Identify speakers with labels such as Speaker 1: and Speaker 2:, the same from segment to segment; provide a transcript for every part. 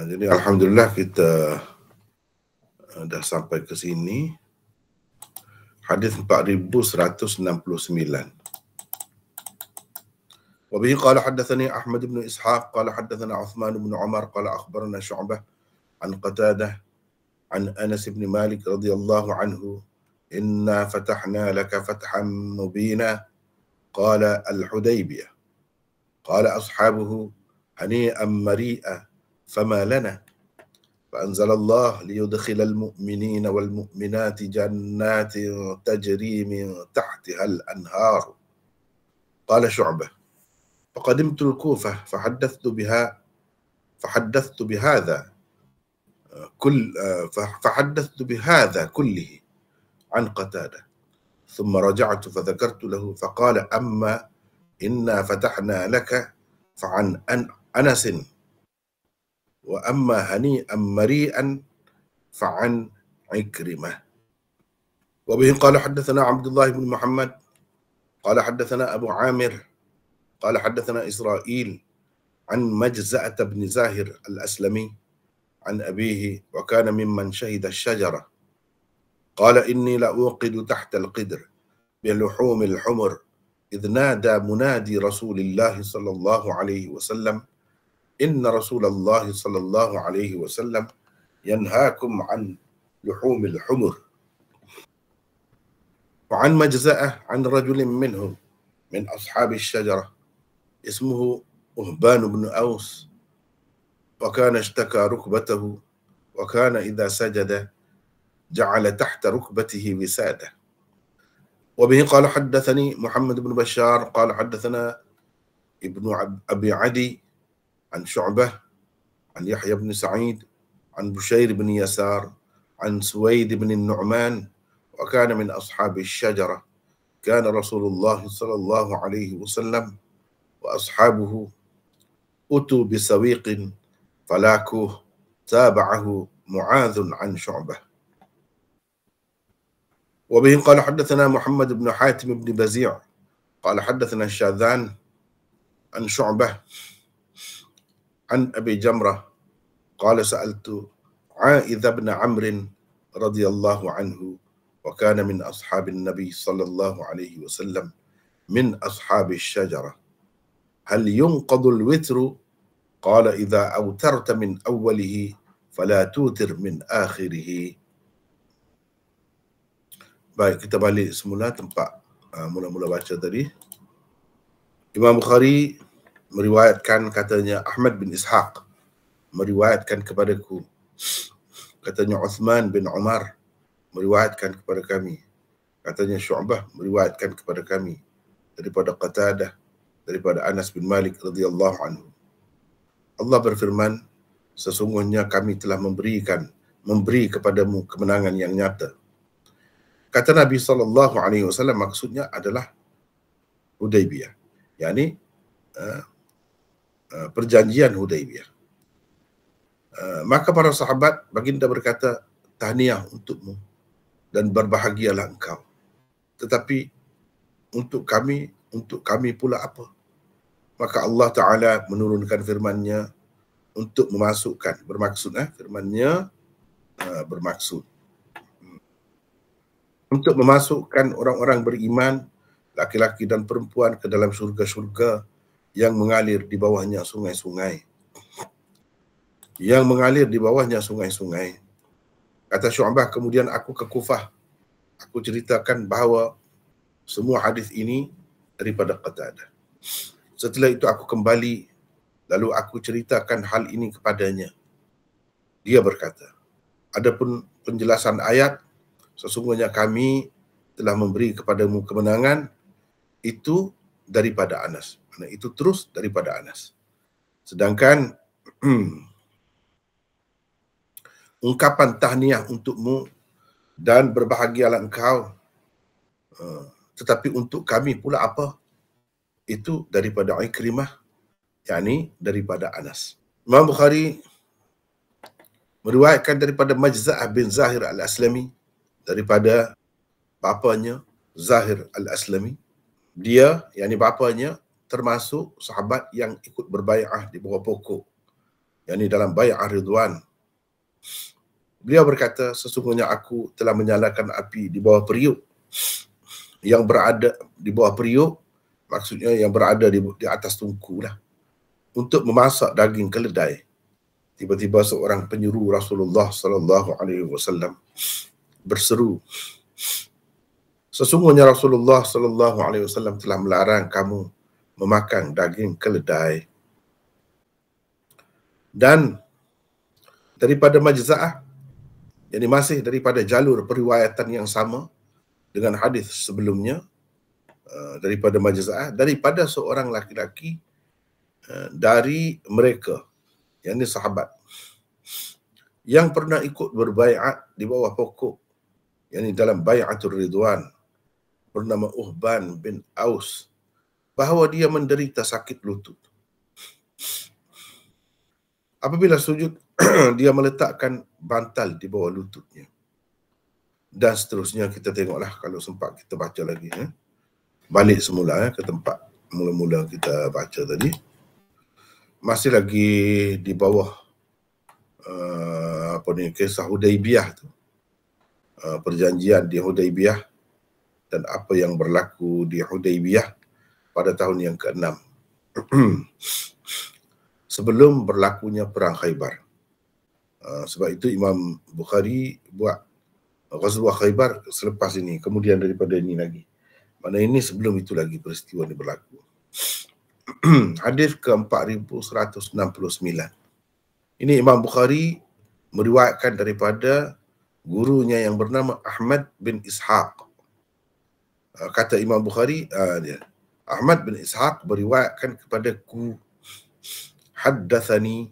Speaker 1: Jadi alhamdulillah kita dah sampai ke sini. Hadis 4169. وبه قال حدثني أحمد بن إسحاق قال حدثنا عثمان بن عمر قال أخبرنا شعبة عن قتادة عن أنس بن مالك رضي الله عنه إنا فتحنا لك فتحا مبينا قال الحديبية قال أصحابه هنيئا مريئا فما لنا فأنزل الله ليدخل المؤمنين والمؤمنات جنات تجري من تحتها الأنهار. قال شعبة فقدمت الكوفة فحدثت بهذا كله عن قتادة ثم رجعت فذكرت له فقال أما إنا فتحنا لك فعن أنس وأما هنيئا مريئا فعن عكرمة. وبه قال حدثنا عبد الله بن محمد قال حدثنا أبو عامر قال حدثنا إسرائيل عن مجزأة بن زاهر الأسلمي عن أبيه وكان ممن شهد الشجرة قال إني لأوقد تحت القدر بلحوم الحمر إذ نادى منادي رسول الله صلى الله عليه وسلم إن رسول الله صلى الله عليه وسلم ينهاكم عن لحوم الحمر. وعن مجزأة عن رجل منهم من أصحاب الشجرة اسمه أهبان بن أوس وكان اشتكى ركبته وكان إذا سجد جعل تحت ركبته وسادة. وبه قال حدثني محمد بن بشار قال حدثنا ابن أبي عدي عن شعبة عن يحيى بن سعيد عن بشير بن يسار عن سويد بن النعمان وكان من أصحاب الشجرة كان رسول الله صلى الله عليه وسلم وأصحابه أتوا بسويق فلاكوه تابعه معاذ عن شعبة. وبه قال حدثنا محمد بن حاتم بن بزيع قال حدثنا الشاذان عن شعبة عن أبي جمرة قال سألت عائذ بن عمرو رضي الله عنه وكان من أصحاب النبي صلى الله عليه وسلم من أصحاب الشجرة هل ينقض الوتر قال إذا أوترت من أوله فلا توتر من آخره. Baik, kita balik semula tempat mula-mula baca tadi. Imam Bukhari meriwayatkan, katanya Ahmad bin Ishaq meriwayatkan kepadaku, katanya Uthman bin Umar meriwayatkan kepada kami, katanya Syu'bah meriwayatkan kepada kami daripada Qatadah, daripada Anas bin Malik radhiyallahu anhu. Allah berfirman, sesungguhnya kami telah memberi kepadamu kemenangan yang nyata. Kata Nabi SAW, maksudnya adalah Hudaybiyah, yakni perjanjian Hudaybiyah. Maka para sahabat, baginda berkata, tahniah untukmu dan berbahagialah engkau. Tetapi untuk kami pula apa? Maka Allah Ta'ala menurunkan firman-Nya untuk memasukkan, firman-Nya bermaksud untuk memasukkan orang-orang beriman, laki-laki dan perempuan, ke dalam syurga-syurga yang mengalir di bawahnya sungai-sungai. Kata Syu'bah, kemudian aku ke Kufah. Aku ceritakan bahawa semua hadis ini daripada Qatadah. Setelah itu aku kembali, lalu aku ceritakan hal ini kepadanya. Dia berkata, adapun penjelasan ayat, sesungguhnya kami telah memberi kepadamu kemenangan, itu daripada Anas. Itu terus daripada Anas. Sedangkan ungkapan tahniah untukmu dan berbahagialah engkau, tetapi untuk kami pula apa? Itu daripada Ikrimah, yakni daripada Anas. Imam Bukhari meriwayatkan daripada Majza'ah bin Zahir al-Aslami, daripada bapanya Zahir al-Aslami. Dia, yakni bapanya, termasuk sahabat yang ikut berbai'ah di bawah pokok yakni dalam bai'ah Ridwan. Beliau berkata, sesungguhnya aku telah menyalakan api di bawah periuk yang berada di bawah periuk, maksudnya yang berada di atas tungku lah, untuk memasak daging keledai. Tiba-tiba seorang penyuruh Rasulullah sallallahu alaihi wasallam berseru, sesungguhnya Rasulullah sallallahu alaihi wasallam telah melarang kamu memakan daging keledai. Dan daripada majza'ah, jadi masih daripada jalur periwayatan yang sama dengan hadis sebelumnya, daripada majza'ah, daripada seorang laki-laki dari mereka, yakni sahabat, yang pernah ikut berbaiat di bawah pokok, yakni dalam bai'atul Ridwan, bernama Uhban bin Aus, bahawa dia menderita sakit lutut. Apabila sujud, dia meletakkan bantal di bawah lututnya. Dan seterusnya, kita tengoklah kalau sempat kita baca lagi. Balik semula ke tempat mula-mula kita baca tadi. Masih lagi di bawah kisah Hudaibiyah tu. Perjanjian di Hudaibiyah dan apa yang berlaku di Hudaibiyah pada tahun yang ke-6. Sebelum berlakunya perang Khaybar. Sebab itu Imam Bukhari buat Ghazwah Khaybar selepas ini, kemudian daripada ini lagi. Mana ini sebelum itu lagi peristiwa ini berlaku. Hadis ke-4169. Ini Imam Bukhari meriwayatkan daripada gurunya yang bernama Ahmad bin Ishaq. Kata Imam Bukhari, Ahmad bin Ishaq meriwayatkan kepadaku, haddathani.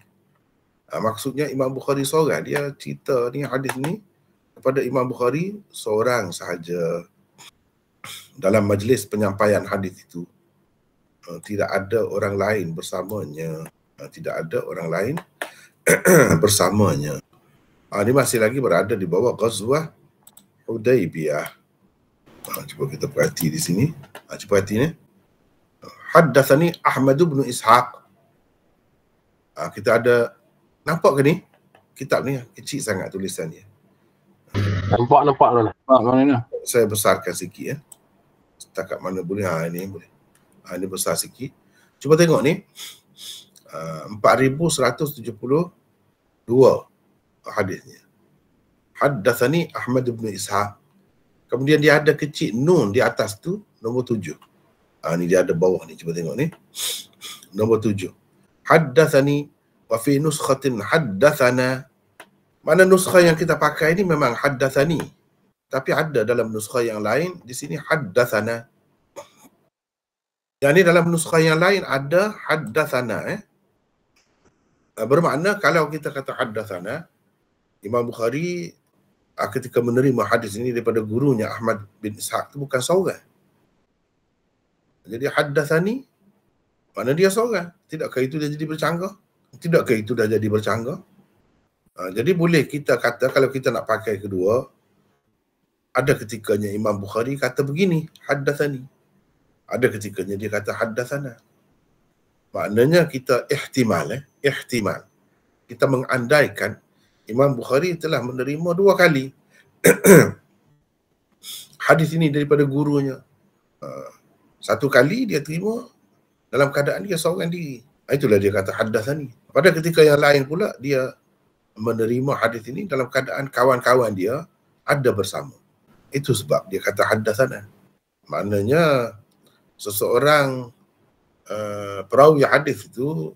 Speaker 1: Maksudnya Imam Bukhari seorang, dia cerita ni hadis ni kepada Imam Bukhari seorang sahaja. Dalam majlis penyampaian hadis itu tidak ada orang lain bersamanya. Tidak ada orang lain bersamanya. Ini masih lagi berada di bawah Ghazwah Hudaibiyah. Cuba kita perhati di sini. Cuba perhati ni. Haddathani Ahmad bin Ishaq. Kita ada, nampak ke ni? Kitab ni kecil sangat tulisannya.
Speaker 2: Nampak tu lah. Mana ni?
Speaker 1: Saya besarkan sikit ya. Setakat mana boleh. Ini boleh. Ini besar sikit. Cuba tengok ni. 4172 hadisnya. Haddathani Ahmad bin Ishaq. Kemudian dia ada kecil nun di atas tu, nombor 7. Ni dia ada bawah ni. Cuba tengok ni. Nombor 7. Haddathani wa fi nuskhatin haddathana. Mana nuskha yang kita pakai ni memang haddathani. Tapi ada dalam nuskha yang lain, di sini haddathana. Yang ni dalam nuskha yang lain ada haddathana. Bermakna kalau kita kata haddathana, Imam Bukhari ketika menerima hadis ini daripada gurunya Ahmad bin Ishaq itu bukan seorang. Jadi haddathani, mana dia seorang. Tidakkah itu dah jadi bercanggah? Tidakkah itu dah jadi bercanggah? Jadi boleh kita kata kalau kita nak pakai kedua, ada ketikanya Imam Bukhari kata begini, haddathani. Ada ketikanya dia kata haddathana. Maknanya kita ihtimal. Kita mengandaikan Imam Bukhari telah menerima 2 kali hadis ini daripada gurunya. 1 kali dia terima dalam keadaan dia seorang diri. Itulah dia kata haddathani. Pada ketika yang lain pula dia menerima hadis ini dalam keadaan kawan-kawan dia ada bersama. Itu sebab dia kata haddathana. Maknanya seseorang perawi hadis itu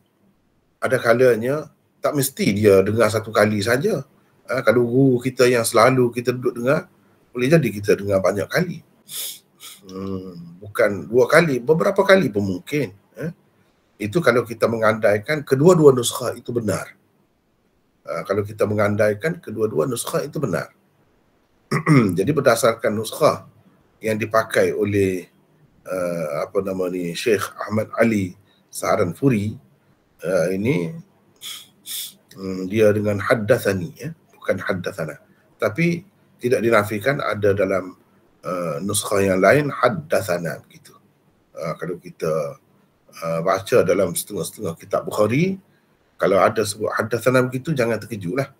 Speaker 1: ada kalanya tak mesti dia dengar 1 kali saja. Kalau guru kita yang selalu kita duduk dengar, boleh jadi kita dengar banyak kali. Bukan 2 kali, beberapa kali pun mungkin. Itu kalau kita mengandaikan kedua-dua nuskha itu benar. Kalau kita mengandaikan kedua-dua nuskha itu benar. Jadi berdasarkan nuskha yang dipakai oleh Syekh Ahmad Ali Saharanfuri, ini dia dengan haddathani, bukan haddathana. Tapi tidak dinafikan ada dalam nuskha yang lain haddathana begitu. Kalau kita baca dalam setengah-setengah kitab Bukhari, Kalau ada sebut hadatsana begitu, jangan terkejutlah.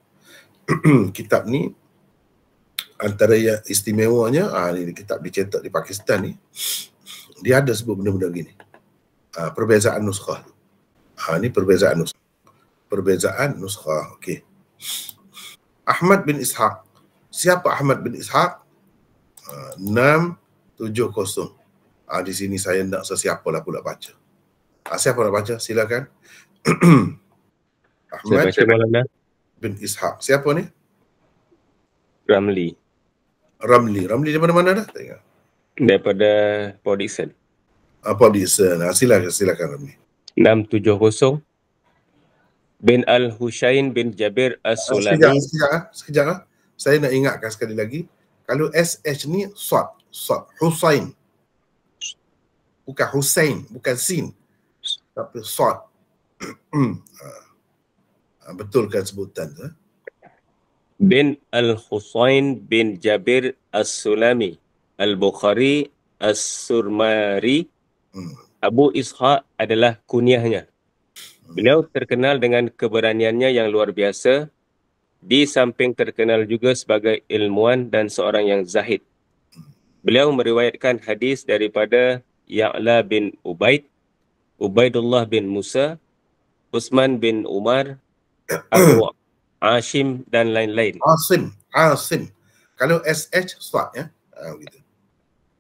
Speaker 1: Kitab ni antara yang istimewanya, ni kitab dicetak di Pakistan ni, dia ada sebut benda-benda begini. Perbezaan nuskhah. Ni perbezaan nuskhah. Perbezaan nuskhah. Okey. Ahmad bin Ishaq. Siapa Ahmad bin Ishaq? 670. Di sini saya nak sesiapalah pula baca. Siapa nak baca? Silakan. Ahmad bin Ishaq. Siapa ni?
Speaker 2: Ramli.
Speaker 1: Ramli dari mana dah? Tengok.
Speaker 2: Daripada Port Dickson.
Speaker 1: Port Dickson. Silakan Ramli.
Speaker 2: 670. Bin Al-Husain bin Jabir As-Sulami.
Speaker 1: Sekejap. Saya nak ingatkan sekali lagi. Kalau SH ni Sad. Husain. Bukan Husain, bukan Sin. Tapi Sad. Betulkan sebutan tu.
Speaker 2: Bin Al-Husain bin Jabir As-Sulami. Al-Bukhari As-Surmari. Abu Ishaq adalah kunyahnya. Beliau terkenal dengan keberaniannya yang luar biasa. Di samping terkenal juga sebagai ilmuwan dan seorang yang zahid. Beliau meriwayatkan hadis daripada Ya'la bin Ubaid, Ubaidullah bin Musa, Utsman bin Umar, Abu Asim dan lain-lain.
Speaker 1: Asim. Kalau SH Sad ya. Begitu.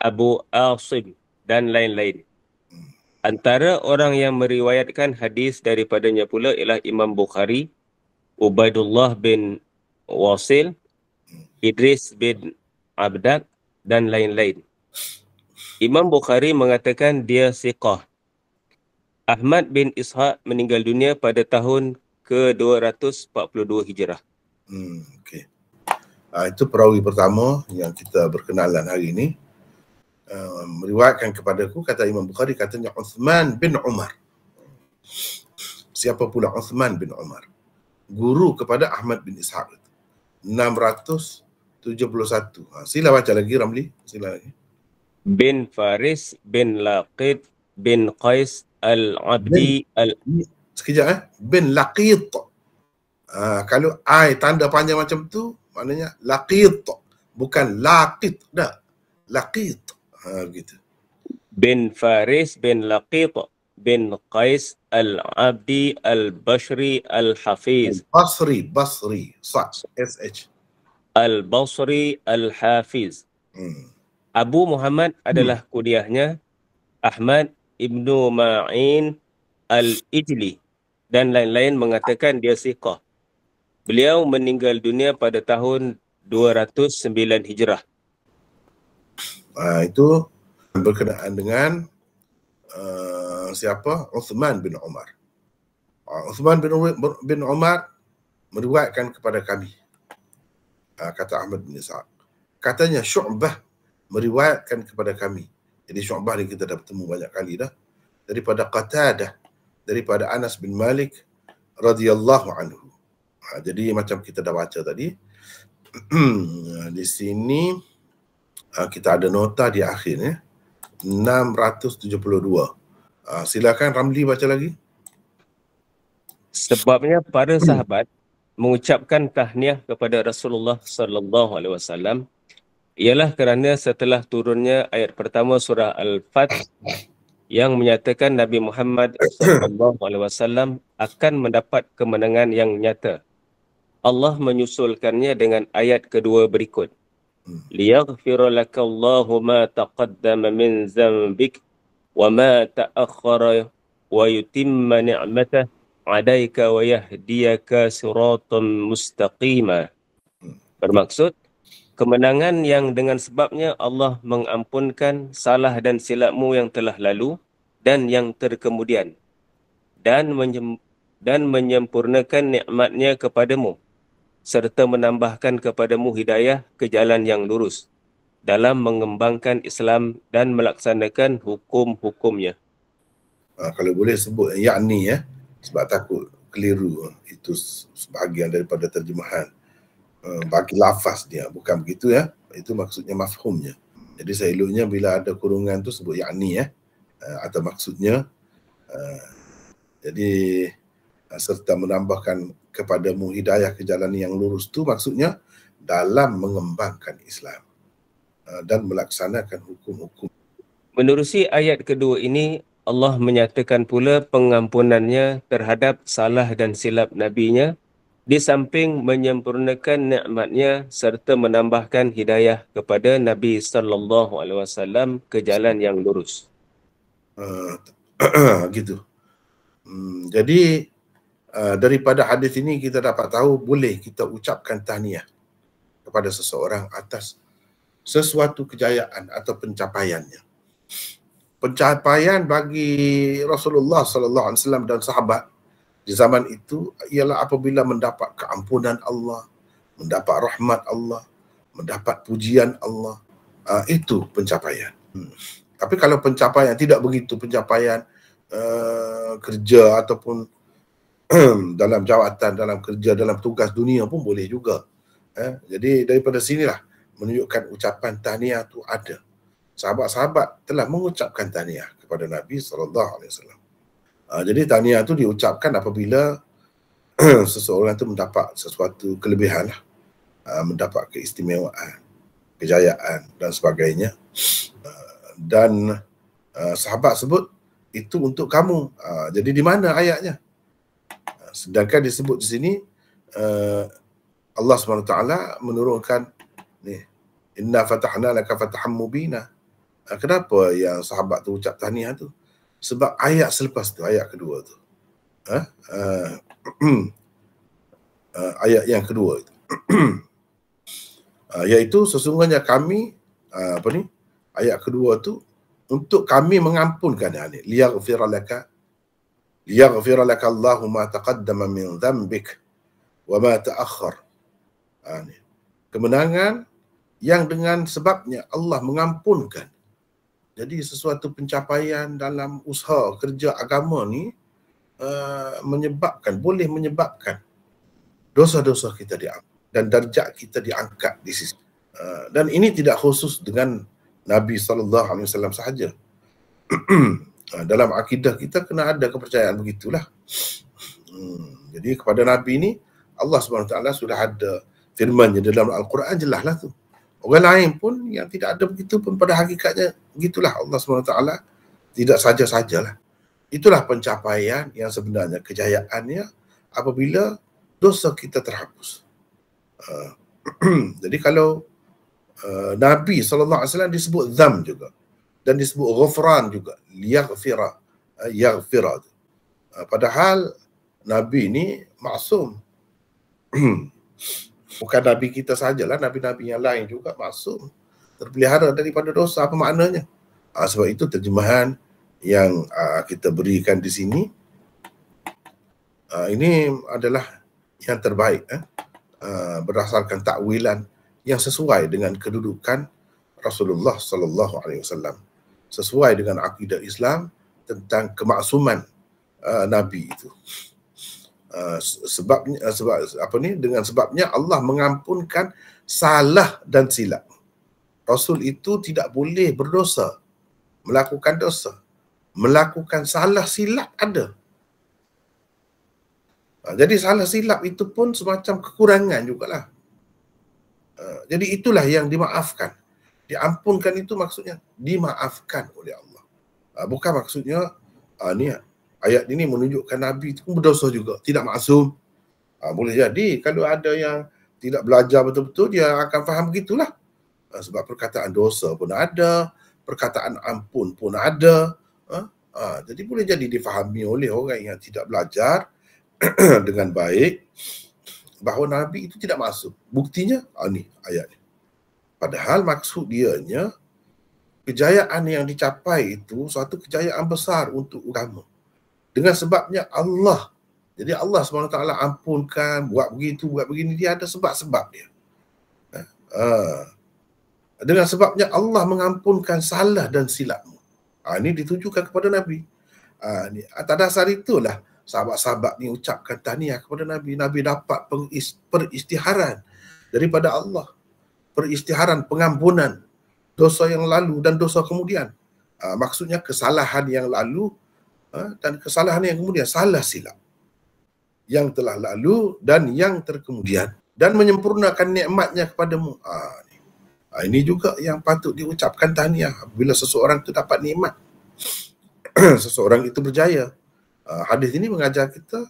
Speaker 2: Abu Asim dan lain-lain. Antara orang yang meriwayatkan hadis daripadanya pula ialah Imam Bukhari, Ubaidullah bin Wasil, Idris bin Abdak dan lain-lain. Imam Bukhari mengatakan dia siqah. Ahmad bin Ishaq meninggal dunia pada tahun ke-242 Hijrah.
Speaker 1: Okey. Itu perawi pertama yang kita berkenalan hari ini. Meriwayatkan kepadaku, kata Imam Bukhari, katanya Uthman bin Umar. Siapa pula Uthman bin Umar? Guru kepada Ahmad bin Ishaq. 671. Sila baca lagi Ramli. Sila lagi.
Speaker 2: Bin Faris bin Laqid bin Qais Al-Abdi
Speaker 1: Sekejap bin Laqid. Kalau I tanda panjang macam tu, maknanya Laqid. Bukan Laqid. Dah. Laqid. Begitu.
Speaker 2: Bin Faris bin Laqid bin Qais Al-Abdi Al-Bashri Al-Hafiz.
Speaker 1: Basri. SH.
Speaker 2: Al-Basri Al-Hafiz. Abu Muhammad adalah kunyahnya. Ahmad Ibnu Ma'in Al-Ijli dan lain-lain mengatakan dia siqah. Beliau meninggal dunia pada tahun 209 Hijrah.
Speaker 1: Itu berkenaan dengan siapa? Uthman bin Umar. Uthman bin Umar meriwayatkan kepada kami. Kata Ahmad bin Ishaq. Katanya Syu'bah meriwayatkan kepada kami. Jadi Syu'bah ni kita dah bertemu banyak kali dah. Daripada Qatadah, daripada Anas bin Malik radhiyallahu anhu. Jadi macam kita dah baca tadi. Di sini kita ada nota di akhir ya. 672. Silakan Ramli baca lagi.
Speaker 2: Sebabnya para sahabat mengucapkan tahniah kepada Rasulullah sallallahu alaihi wasallam ialah kerana setelah turunnya ayat pertama surah Al-Fath yang menyatakan Nabi Muhammad sallallahu alaihi wasallam akan mendapat kemenangan yang nyata. Allah menyusulkannya dengan ayat kedua berikut. Liyaghfira lakallahu ma taqaddama min dhanbik wa ma ta'akhkhara wa yutimma ni'matah 'alaika wa yahdiyaka siratan mustaqima. Bermaksud kemenangan yang dengan sebabnya Allah mengampunkan salah dan silapmu yang telah lalu dan yang terkemudian dan menyempurnakan nikmatnya kepadamu serta menambahkan kepadamu hidayah ke jalan yang lurus dalam mengembangkan Islam dan melaksanakan hukum-hukumnya.
Speaker 1: Kalau boleh sebut yakni ya, sebab takut keliru. Itu sebahagian daripada terjemahan. Bagi lafaz dia, bukan begitu ya. Itu maksudnya mafhumnya. Jadi seeloknya bila ada kurungan tu sebut yakni ya, atau maksudnya. Jadi serta menambahkan kepadamu hidayah ke jalan yang lurus, tu maksudnya dalam mengembangkan Islam dan melaksanakan hukum-hukum.
Speaker 2: Menerusi ayat kedua ini, Allah menyatakan pula pengampunannya terhadap salah dan silap Nabi-Nya, di samping menyempurnakan nikmatnya serta menambahkan hidayah kepada Nabi SAW ke jalan yang lurus.
Speaker 1: Gitu. Jadi daripada hadis ini kita dapat tahu boleh kita ucapkan tahniah kepada seseorang atas sesuatu kejayaan atau pencapaiannya. Pencapaian bagi Rasulullah SAW dan sahabat di zaman itu ialah apabila mendapat keampunan Allah, mendapat rahmat Allah, mendapat pujian Allah. Itu pencapaian. Tapi kalau pencapaian tidak begitu, pencapaian kerja ataupun dalam jawatan, dalam kerja, dalam tugas dunia pun boleh juga. Jadi daripada sinilah menunjukkan ucapan tahniah tu ada. Sahabat-sahabat telah mengucapkan tahniah kepada Nabi SAW. Jadi tahniah tu diucapkan apabila seseorang tu mendapat sesuatu kelebihan lah, mendapat keistimewaan, kejayaan dan sebagainya. Dan sahabat sebut itu untuk kamu. Jadi di mana ayatnya? Sedangkan disebut di sini Allah SWT menurunkan ni, inna fatahna laka fatahan mubina. Kenapa yang sahabat tu ucap tahniah tu? Sebab ayat selepas tu, ayat kedua tu, ayat yang kedua itu, iaitu sesungguhnya kami, ayat kedua tu, untuk kami mengampunkan, liyaghfira laka Allahu ma taqaddama min dhanbik wa ma ta'akhkhar. Kemenangan yang dengan sebabnya Allah mengampunkan. Jadi sesuatu pencapaian dalam usaha kerja agama ni boleh menyebabkan dosa-dosa kita diangkat dan darjat kita diangkat di sisi. Dan ini tidak khusus dengan Nabi SAW sahaja. Dalam akidah kita kena ada kepercayaan begitulah. Jadi kepada Nabi ni Allah SWT sudah ada firman-Nya dalam Al-Quran, jelaslah tu. Orang lain pun yang tidak ada begitu pun pada hakikatnya begitulah. Allah SWT tidak saja-sajalah. Itulah pencapaian yang sebenarnya, kejayaannya apabila dosa kita terhapus. Jadi kalau Nabi SAW disebut dzam juga dan disebut ghufran juga, liyaghfira, yaghfira. Padahal Nabi ni maksum. Bukan Nabi kita sajalah, Nabi-Nabi yang lain juga maksum, terpelihara daripada dosa. Apa maknanya? Sebab itu terjemahan yang kita berikan di sini, ini adalah yang terbaik, berdasarkan takwilan yang sesuai dengan kedudukan Rasulullah SAW, sesuai dengan akidah Islam tentang kemaksuman Nabi itu. Dengan sebabnya Allah mengampunkan salah dan silap. Rasul itu tidak boleh berdosa, melakukan dosa, melakukan salah silap ada. Jadi salah silap itu pun semacam kekurangan jugalah. Jadi itulah yang dimaafkan. Diampunkan itu maksudnya dimaafkan oleh Allah. Bukan maksudnya ni ayat ini menunjukkan Nabi itu berdosa juga, tidak maksum. Boleh jadi kalau ada yang tidak belajar betul-betul, dia akan faham begitulah. Sebab perkataan dosa pun ada, perkataan ampun pun ada. Jadi boleh jadi difahami oleh orang yang tidak belajar dengan baik bahawa Nabi itu tidak maksum. Buktinya, ni ayat ni. Padahal maksud dianya, kejayaan yang dicapai itu suatu kejayaan besar untuk agama. Dengan sebabnya Allah. Jadi Allah SWT ampunkan, buat begitu, buat begini, dia ada sebab-sebab dia. Dengan sebabnya Allah mengampunkan salah dan silapmu. Ini ditujukan kepada Nabi. Atas dasar itulah sahabat-sahabat ni ucapkan tahniah kepada Nabi. Nabi dapat peristiharan daripada Allah. Peristiharan pengampunan dosa yang lalu dan dosa kemudian. Maksudnya kesalahan yang lalu dan kesalahan yang kemudian, salah silap. yang telah lalu dan yang terkemudian, dan menyempurnakan nikmatnya kepadamu. Ini juga yang patut diucapkan tahniah bila seseorang itu dapat nikmat. Seseorang itu berjaya. Hadis ini mengajar kita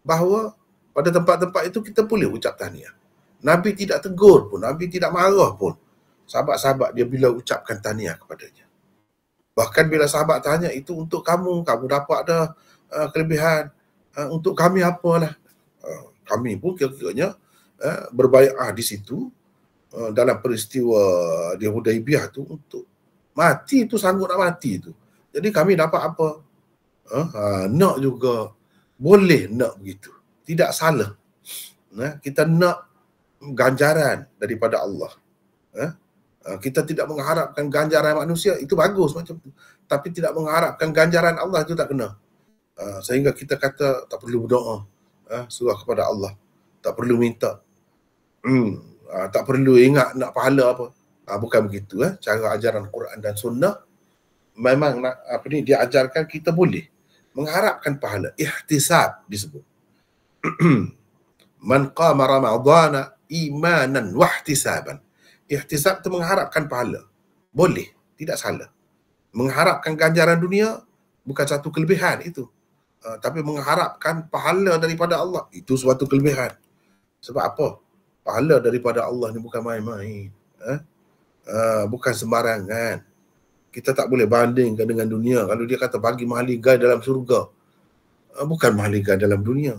Speaker 1: bahawa pada tempat-tempat itu kita boleh ucap tahniah. Nabi tidak tegur pun, Nabi tidak marah pun sahabat-sahabat dia bila ucapkan tahniah kepadanya. Bahkan bila sahabat tanya, itu untuk kamu dapat ada kelebihan, untuk kami apalah. Kami pun kira-kiranya berbai'ah di situ dalam peristiwa di Hudaibiyah tu untuk mati tu, sanggup nak mati tu. Jadi kami dapat apa? Nak juga boleh nak begitu. Tidak salah. Kita nak ganjaran daripada Allah. Kita tidak mengharapkan ganjaran manusia, itu bagus macam tu. Tapi tidak mengharapkan ganjaran Allah, itu tak kena. Sehingga kita kata tak perlu berdoa, surah kepada Allah. Tak perlu minta. Tak perlu ingat nak pahala apa. Bukan begitu. Cara ajaran Quran dan Sunnah memang dia ajarkan kita boleh mengharapkan pahala. Ihtisab disebut. Man qama ramadhana imanan wahtisaban. Ihtisab itu mengharapkan pahala. Boleh, tidak salah. Mengharapkan ganjaran dunia bukan satu kelebihan itu. Tapi mengharapkan pahala daripada Allah, itu suatu kelebihan. Sebab apa? Pahala daripada Allah ni bukan main-main. Bukan sembarangan. Kita tak boleh bandingkan dengan dunia. Kalau dia kata bagi mahligai dalam surga, bukan mahligai dalam dunia.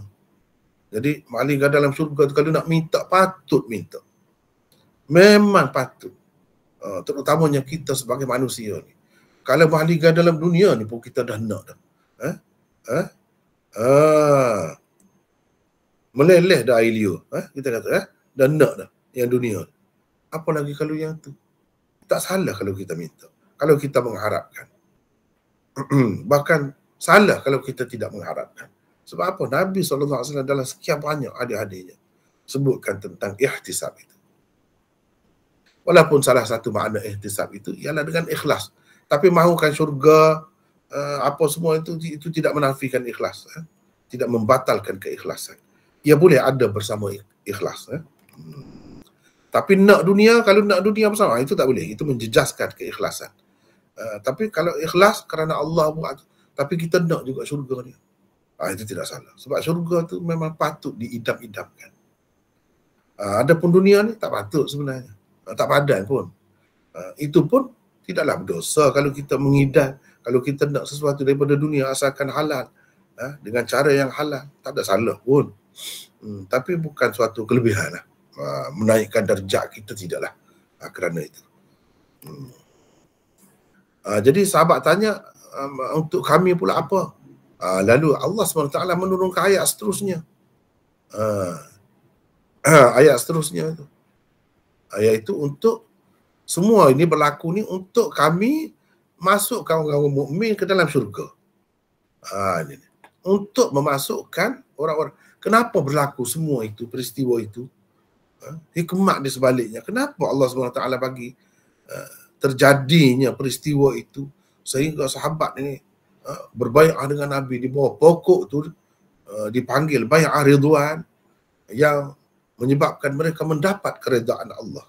Speaker 1: Jadi mahligai dalam surga tu kalau nak minta, patut minta. Memang patut. Terutamanya kita sebagai manusia ni. Kalau mahligai dalam dunia ni pun kita dah nak dah. Meleleh dah air liur. Kita kata, dah nak dah yang dunia. Apa lagi kalau yang tu? Tak salah kalau kita minta. Kalau kita mengharapkan. Bahkan salah kalau kita tidak mengharapkan. Sebab apa? Nabi SAW dalam sekian banyak hadis-hadisnya sebutkan tentang ihtisab itu. Walaupun salah satu makna ihtisab itu ialah dengan ikhlas. Tapi mahukan syurga, apa semua itu tidak menafikan ikhlas. Tidak membatalkan keikhlasan. Ia boleh ada bersama ikhlas. Tapi nak dunia, kalau nak dunia bersama, itu tak boleh. Itu menjejaskan keikhlasan. Tapi kalau ikhlas kerana Allah buat, tapi kita nak juga syurga ni, itu tidak salah. Sebab syurga tu memang patut diidam-idamkan. Adapun dunia ni tak patut sebenarnya. Tak padan pun. Itu pun tidaklah berdosa kalau kita mengidam, kalau kita nak sesuatu daripada dunia asalkan halal, dengan cara yang halal, tak ada salah pun. Tapi bukan suatu kelebihan lah. Menaikkan darjat kita, tidaklah kerana itu. Jadi sahabat tanya, untuk kami pula apa? Lalu Allah SWT menurunkan ayat seterusnya. Ayat seterusnya itu. Ayat itu untuk semua ini berlaku ni untuk kami masuk kawan-kawan mukmin ke dalam syurga. Untuk memasukkan orang-orang. Kenapa berlaku semua itu, peristiwa itu? Hikmat di sebaliknya. Kenapa Allah SWT bagi terjadinya peristiwa itu sehingga sahabat ini berbai'ah dengan Nabi di bawah pokok tu, dipanggil bai'ah ridwan, yang menyebabkan mereka mendapat keredaan Allah.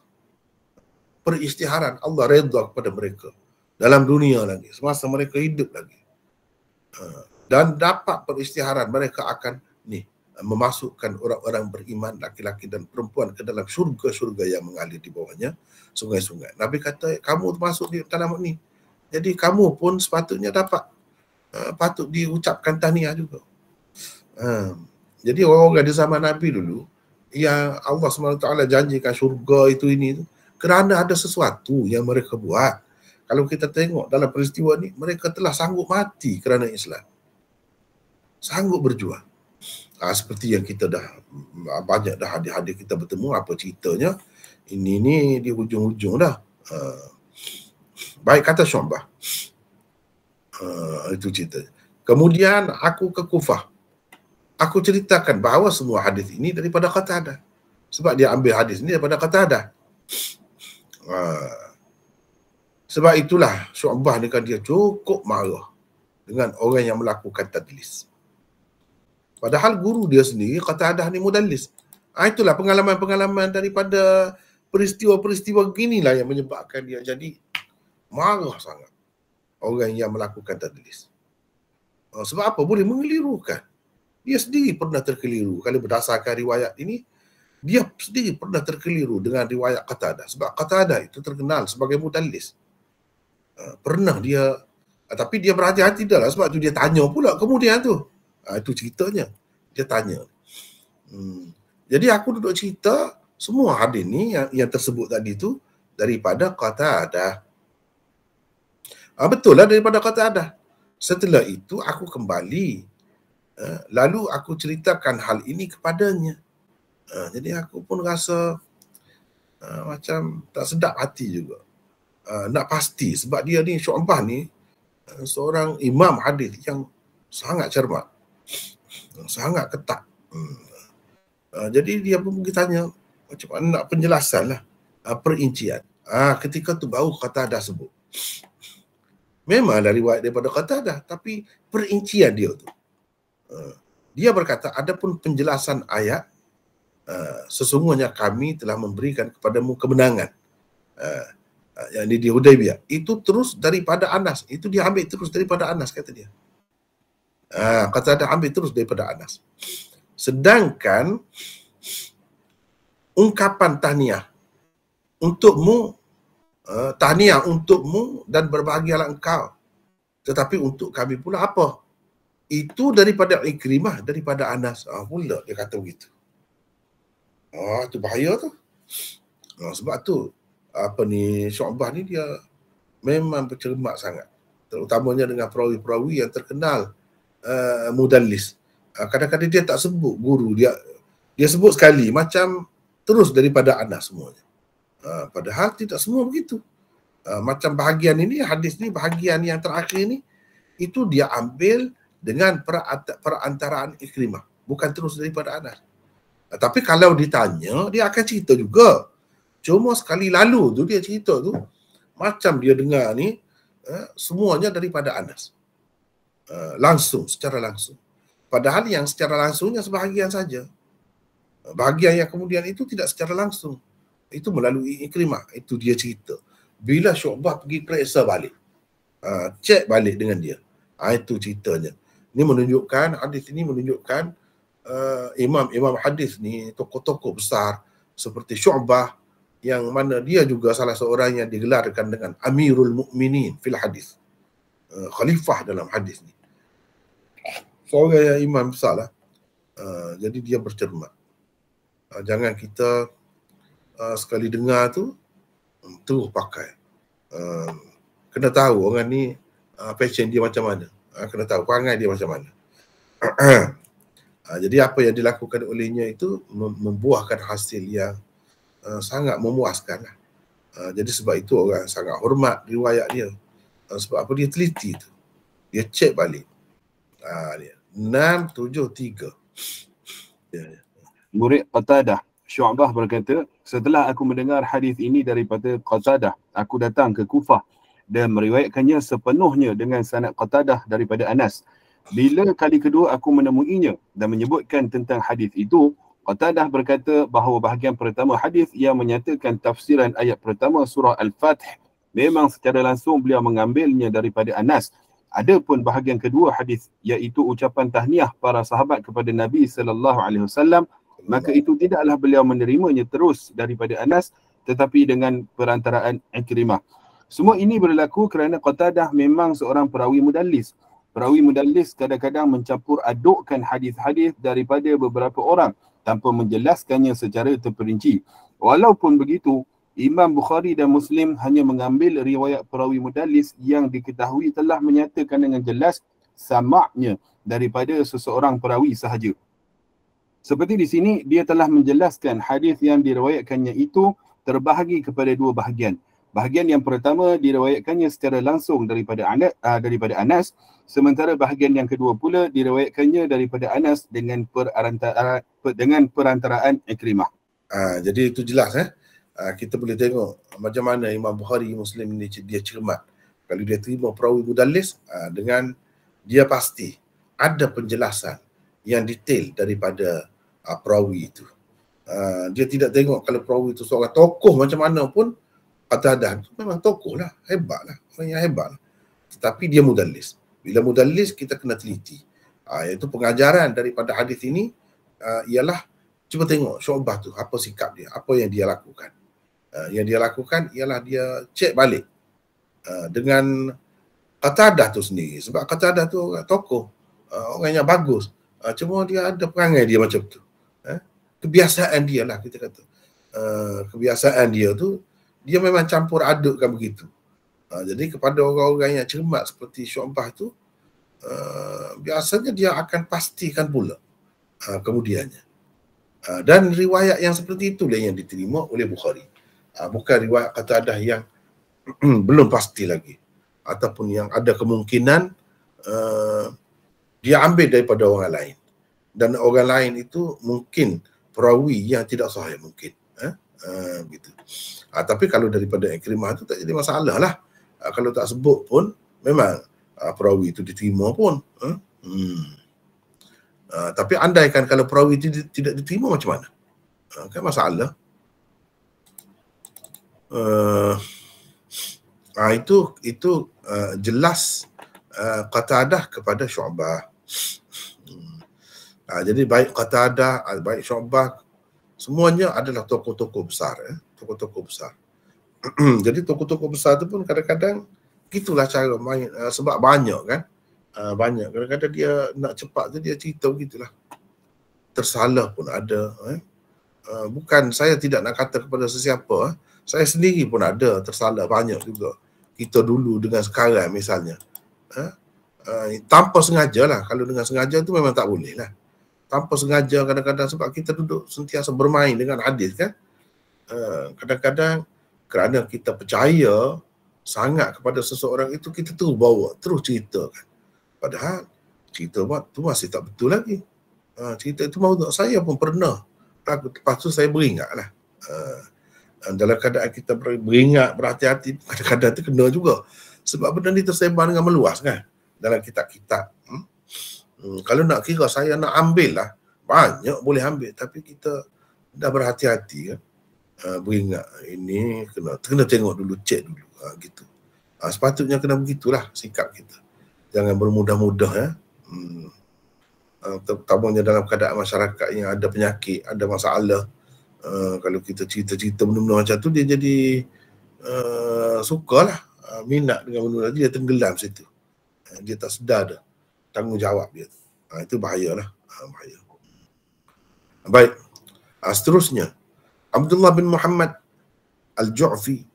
Speaker 1: Peristiharan Allah redha kepada mereka dalam dunia lagi, semasa mereka hidup lagi. Dan dapat peristiharan mereka akan memasukkan orang-orang beriman, laki-laki dan perempuan ke dalam syurga-syurga yang mengalir di bawahnya sungai-sungai. Nabi kata, kamu masuk di dalam ni, jadi kamu pun sepatutnya dapat, patut diucapkan tahniah juga. Jadi orang-orang di zaman Nabi dulu yang Allah SWT janjikan syurga itu ini, kerana ada sesuatu yang mereka buat. Kalau kita tengok dalam peristiwa ni, mereka telah sanggup mati kerana Islam. Sanggup berjuang. Seperti yang kita dah banyak dah hadis-hadis kita bertemu, apa ceritanya. Ini ni di hujung-hujung dah. Baik kata Syu'bah. Itu cerita. Kemudian aku ke Kufah. Aku ceritakan bahawa semua hadis ini daripada Qatadah. Sebab dia ambil hadis ini daripada Qatadah. Sebab itulah Syu'bah ni kan dia cukup marah dengan orang yang melakukan tadlis. Padahal guru dia sendiri Qatadah ni mudallis. Itulah pengalaman-pengalaman daripada peristiwa-peristiwa beginilah yang menyebabkan dia jadi marah sangat orang yang melakukan tadlis. Sebab apa? Boleh mengelirukan. Dia sendiri pernah terkeliru. Kalau berdasarkan riwayat ini, dia sendiri pernah terkeliru dengan riwayat Qatadah. Sebab Qatadah itu terkenal sebagai mudallis. Pernah dia, tapi dia berhati-hati dah lah. Sebab tu dia tanya pula kemudian tu. Itu ceritanya. Dia tanya. Jadi aku duduk cerita semua hadis ni yang tersebut tadi tu daripada Qatadah. Betul lah daripada Qatadah. Setelah itu aku kembali. Lalu aku ceritakan hal ini kepadanya. Jadi aku pun rasa macam tak sedap hati juga. Nak pasti sebab dia ni Syu'bah ni seorang imam hadis yang sangat cermat. Sangat ketat. Jadi dia pun pergi tanya macam mana nak penjelasan lah, perincian. Ketika tu baru Qatadah sebut. Memanglah riwayat daripada Qatadah, tapi perincian dia tu. Dia berkata, adapun penjelasan ayat, sesungguhnya kami telah memberikan kepadamu kemenangan. Yang di Hudaibiyah. Itu terus daripada Anas. Itu dia ambil terus daripada Anas, kata dia. Qatadah ambil terus daripada Anas. Sedangkan ungkapan tahniah untukmu, tahniah untukmu dan berbahagialah engkau, tetapi untuk kami pula apa? Itu daripada Ikrimah, daripada Anas. Pula dia kata begitu. Itu bahaya tu. Sebab tu Syu'bah ni dia memang bercermat sangat, terutamanya dengan perawi-perawi yang terkenal mudallis. Kadang-kadang dia tak sebut guru dia sebut sekali macam terus daripada Anas semuanya. Padahal tidak semua begitu. Macam bahagian ini, hadis ni, bahagian yang terakhir ni, itu dia ambil dengan perantaraan Ikrimah, bukan terus daripada Anas. Tapi kalau ditanya, dia akan cerita juga. Cuma sekali lalu tu dia cerita tu macam dia dengar ni semuanya daripada Anas. Langsung, secara langsung. Padahal yang secara langsungnya sebahagian saja. Bahagian yang kemudian itu tidak secara langsung. Itu melalui Ikrimah. Itu dia cerita. Bila Syu'bah pergi periksa balik. Cek balik dengan dia. Itu ceritanya. Ini menunjukkan, hadis ini menunjukkan imam-imam hadis ni, tokoh-tokoh besar seperti Syu'bah, yang mana dia juga salah seorang yang digelarkan dengan Amirul Mukminin fil hadis. Khalifah dalam hadis ni. Seorang yang imam besar lah. Jadi dia bercermat. Jangan kita sekali dengar tu terus pakai. Kena tahu orang ni passion dia macam mana. Kena tahu perangai dia macam mana. Jadi apa yang dilakukan olehnya itu membuahkan hasil yang sangat memuaskan lah. Jadi sebab itu orang sangat hormat riwayat dia. Sebab apa? Dia teliti tu. Dia cek balik. Dia 673.
Speaker 3: Murid Qatadah, Syu'bah berkata, setelah aku mendengar hadis ini daripada Qatadah, aku datang ke Kufah dan meriwayatkannya sepenuhnya dengan sanad Qatadah daripada Anas. Bila kali kedua aku menemuinya dan menyebutkan tentang hadis itu, Qatadah berkata bahawa bahagian pertama hadis yang menyatakan tafsiran ayat pertama surah Al-Fath memang secara langsung beliau mengambilnya daripada Anas. Adapun bahagian kedua hadis, iaitu ucapan tahniah para sahabat kepada Nabi sallallahu alaihi wasallam, maka itu tidaklah beliau menerimanya terus daripada Anas, tetapi dengan perantaraan Ikrimah. Semua ini berlaku kerana Qatadah memang seorang perawi mudallis. Perawi mudallis kadang-kadang mencampur adukkan hadis-hadis daripada beberapa orang tanpa menjelaskannya secara terperinci. Walaupun begitu, Imam Bukhari dan Muslim hanya mengambil riwayat perawi mudallis yang diketahui telah menyatakan dengan jelas samaknya daripada seseorang perawi sahaja. Seperti di sini, dia telah menjelaskan hadis yang diriwayatkannya itu terbahagi kepada dua bahagian. Bahagian yang pertama diriwayatkannya secara langsung daripada Anas, sementara bahagian yang kedua pula diriwayatkannya daripada Anas dengan perantaraan Ikrimah.
Speaker 1: Jadi itu jelas kita boleh tengok macam mana Imam Bukhari Muslim ni dia cermat. Kalau dia terima perawi mudallis dengan dia pasti ada penjelasan yang detail daripada perawi itu. Dia tidak tengok kalau perawi itu seorang tokoh macam mana pun, Qatadah itu memang tokoh lah, hebat lah, orang yang hebat lah. Tetapi dia mudallis. Bila mudallis kita kena teliti. Iaitu pengajaran daripada hadis ini ialah cuba tengok Syu'bah tu apa sikap dia, apa yang dia lakukan. Yang dia lakukan ialah dia cek balik dengan Qatadah tu sendiri, sebab Qatadah tu orang tokoh, orang yang bagus. Cuma dia ada perangai dia macam tu. Kebiasaan dia lah kita kata. Kebiasaan dia tu dia memang campur adukkan begitu. Jadi kepada orang-orang yang cermat seperti Syu'bah tu, biasanya dia akan pastikan pula kemudiannya. Dan riwayat yang seperti itulah yang diterima oleh Bukhari. Bukan riwayat Qatadah yang belum pasti lagi, ataupun yang ada kemungkinan dia ambil daripada orang lain, dan orang lain itu mungkin perawi yang tidak sahih mungkin. Gitu. Tapi kalau daripada Ikrimah itu tak jadi masalah lah. Kalau tak sebut pun memang perawi itu diterima pun. Tapi andaikan kalau perawi itu tidak diterima macam mana? Kan masalah. Itu jelas Qatadah kepada Syu'bah. Jadi baik Qatadah, baik Syu'bah, semuanya adalah tokoh-tokoh besar, tokoh-tokoh besar. Jadi tokoh-tokoh besar tu pun kadang-kadang gitulah cara main, sebab banyak kan. Banyak. Kadang-kadang dia nak cepat tu dia cerita begitulah. Tersalah pun ada. Bukan saya tidak nak kata kepada sesiapa. Saya sendiri pun ada tersalah banyak juga. Kita dulu dengan sekarang misalnya. Tanpa sengaja lah. Kalau dengan sengaja tu memang tak boleh lah. Tanpa sengaja kadang-kadang sebab kita duduk sentiasa bermain dengan hadis kan. Kadang-kadang kerana kita percaya sangat kepada seseorang itu, kita terus bawa, terus ceritakan. Padahal cerita tu masih tak betul lagi. Cerita itu mahu saya pun pernah. Lepas tu saya beringat lah. Dalam keadaan kita beringat, berhati-hati, kadang-kadang tu kena juga. Sebab benda ni tersebar dengan meluas kan. Dalam kitab-kitab. Kalau nak kira saya nak ambil lah. Banyak boleh ambil. Tapi kita dah berhati-hati kan. Beringat. Ini kena tengok dulu, cek dulu. Gitu. Sepatutnya kena begitulah sikap kita. Jangan bermudah-mudah ya. Terutamanya dalam keadaan masyarakat yang ada penyakit, ada masalah. Kalau kita cerita-cerita benda-benda macam tu, dia jadi sukalah, minat dengan benda dia tenggelam situ. Dia tak sedar dah tanggungjawab dia. Itu bahayalah. Bahaya. Baik. Seterusnya, Abdullah bin Muhammad Al-Ju'fi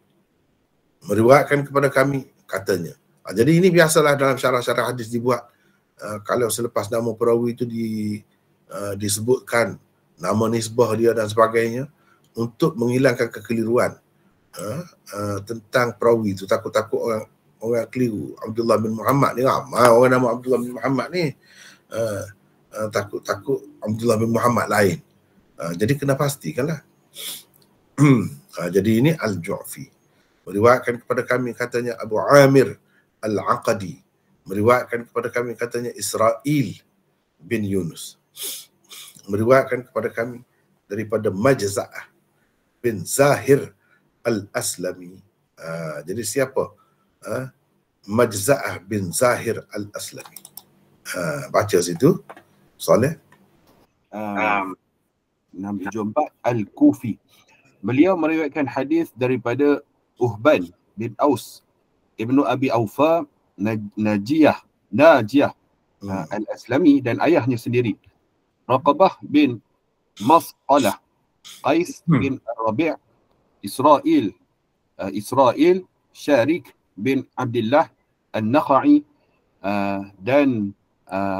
Speaker 1: meriwayatkan kepada kami, katanya. Jadi ini biasalah dalam syarah-syarah hadis dibuat. Kalau selepas nama perawi itu disebutkan nama nisbah dia dan sebagainya, untuk menghilangkan kekeliruan tentang perawi itu. Takut-takut orang keliru. Abdullah bin Muhammad ni, ramai orang nama Abdullah bin Muhammad ni. Takut-takut Abdullah bin Muhammad lain. Jadi kena pastikanlah. Jadi ini Al-Ju'fi meriwayatkan kepada kami, katanya Abu Amir Al-Aqadi meriwayatkan kepada kami, katanya Israel bin Yunus meriwayatkan kepada kami daripada Majza'ah bin Zahir Al-Aslami. Jadi siapa? Majza'ah bin Zahir Al-Aslami. Baca situ Saleh.
Speaker 3: Nabi Jumbat Al-Kufi. Beliau meriwayatkan hadis daripada Uhban bin Aus, Ibnu Abi Aufa, Najiyah Al-Aslami, dan ayahnya sendiri, Raqabah bin Mas'alah, Qais bin Rabi', Israel Syarik bin Abdullah An-Nakha'i, dan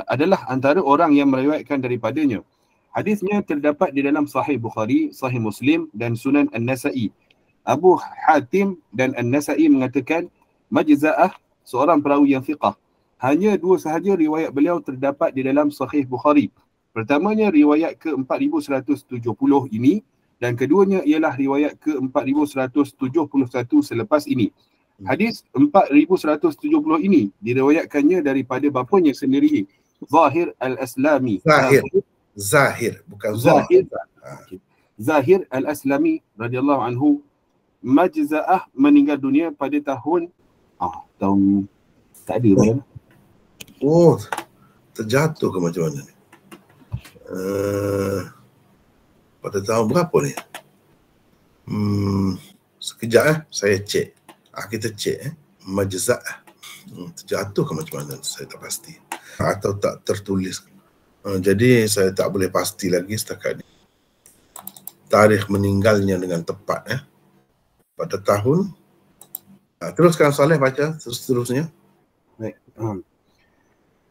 Speaker 3: adalah antara orang yang meriwayatkan daripadanya. Hadisnya terdapat di dalam Sahih Bukhari, Sahih Muslim dan Sunan An-Nasa'i. Abu Hatim dan An-Nasa'i mengatakan Majza'ah seorang perawi yang fiqah. Hanya dua sahaja riwayat beliau terdapat di dalam Sahih Bukhari. Pertamanya riwayat ke-4170 ini, dan keduanya ialah riwayat ke-4171 selepas ini. Hadis 4170 ini diriwayatkannya daripada bapanya sendiri, Zahir al-Aslami.
Speaker 1: Zahir bukan
Speaker 3: Zahir.
Speaker 1: Zahir.
Speaker 3: Zahir al-Aslami radhiyallahu anhu Majza'ah meninggal dunia pada tahun tak ada mana.
Speaker 1: Oh, terjatuh ke macam mana ni? Pada tahun berapa ni? Sekejap saya cek. Kita cek Majza'ah. Terjatuh ke macam mana? Saya tak pasti. Atau tak tertulis. Jadi saya tak boleh pasti lagi setakat ni. Tarikh meninggalnya dengan tepat pada tahun. Teruskan Saleh baca seterusnya.
Speaker 3: Baik.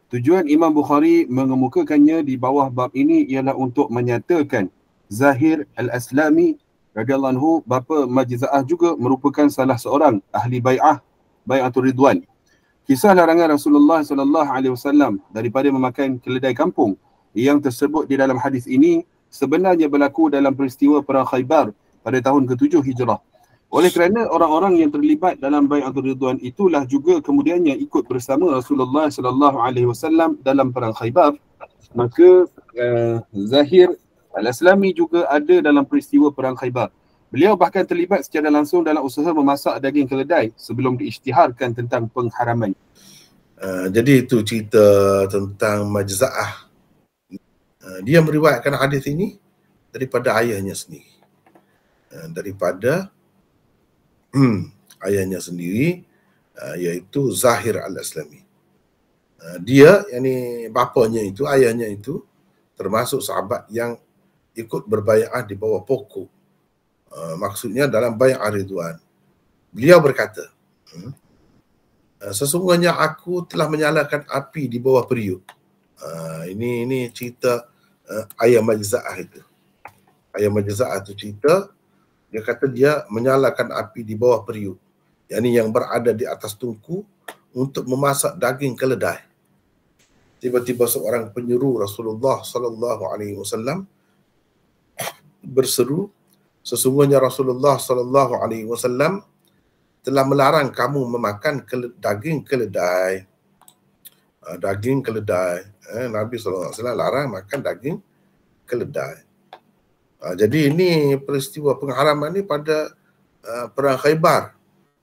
Speaker 3: Tujuan Imam Bukhari mengemukakannya di bawah bab ini ialah untuk menyatakan Zahir al-Aslami radhiyallahu anhu bapa Majza'ah juga merupakan salah seorang ahli bai'atul Ridwan. Kisah larangan Rasulullah sallallahu alaihi wasallam daripada memakan keledai kampung yang tersebut di dalam hadis ini sebenarnya berlaku dalam peristiwa perang Khaybar pada tahun ke-7 Hijrah. Oleh kerana orang-orang yang terlibat dalam bai'atul Ridwan itulah juga kemudiannya ikut bersama Rasulullah sallallahu alaihi wasallam dalam perang Khaybar, maka Zahir al-Aslami juga ada dalam peristiwa perang Khaybar. Beliau bahkan terlibat secara langsung dalam usaha memasak daging keledai sebelum diisytiharkan tentang pengharaman.
Speaker 1: Jadi itu cerita tentang Majza'ah. Dia meriwayatkan hadis ini daripada ayahnya sendiri. Ayahnya sendiri iaitu Zahir al-Aslami. Dia, yakni bapanya itu, ayahnya itu termasuk sahabat yang ikut berbai'ah di bawah pokok. Maksudnya dalam bai'ah Ridwan. Beliau berkata, sesungguhnya aku telah menyalakan api di bawah periuk. Ini cerita ayah Majza'ah itu. Ayah Majza'ah itu cerita, dia kata dia menyalakan api di bawah periuk, yakni yang berada di atas tungku untuk memasak daging keledai. Tiba-tiba seorang penyeru Rasulullah sallallahu alaihi wasallam berseru, sesungguhnya Rasulullah sallallahu alaihi wasallam telah melarang kamu memakan daging keledai. Daging keledai. Nabi sallallahu alaihi wasallam larang makan daging keledai. Jadi ini peristiwa pengharaman ni pada perang Khaybar,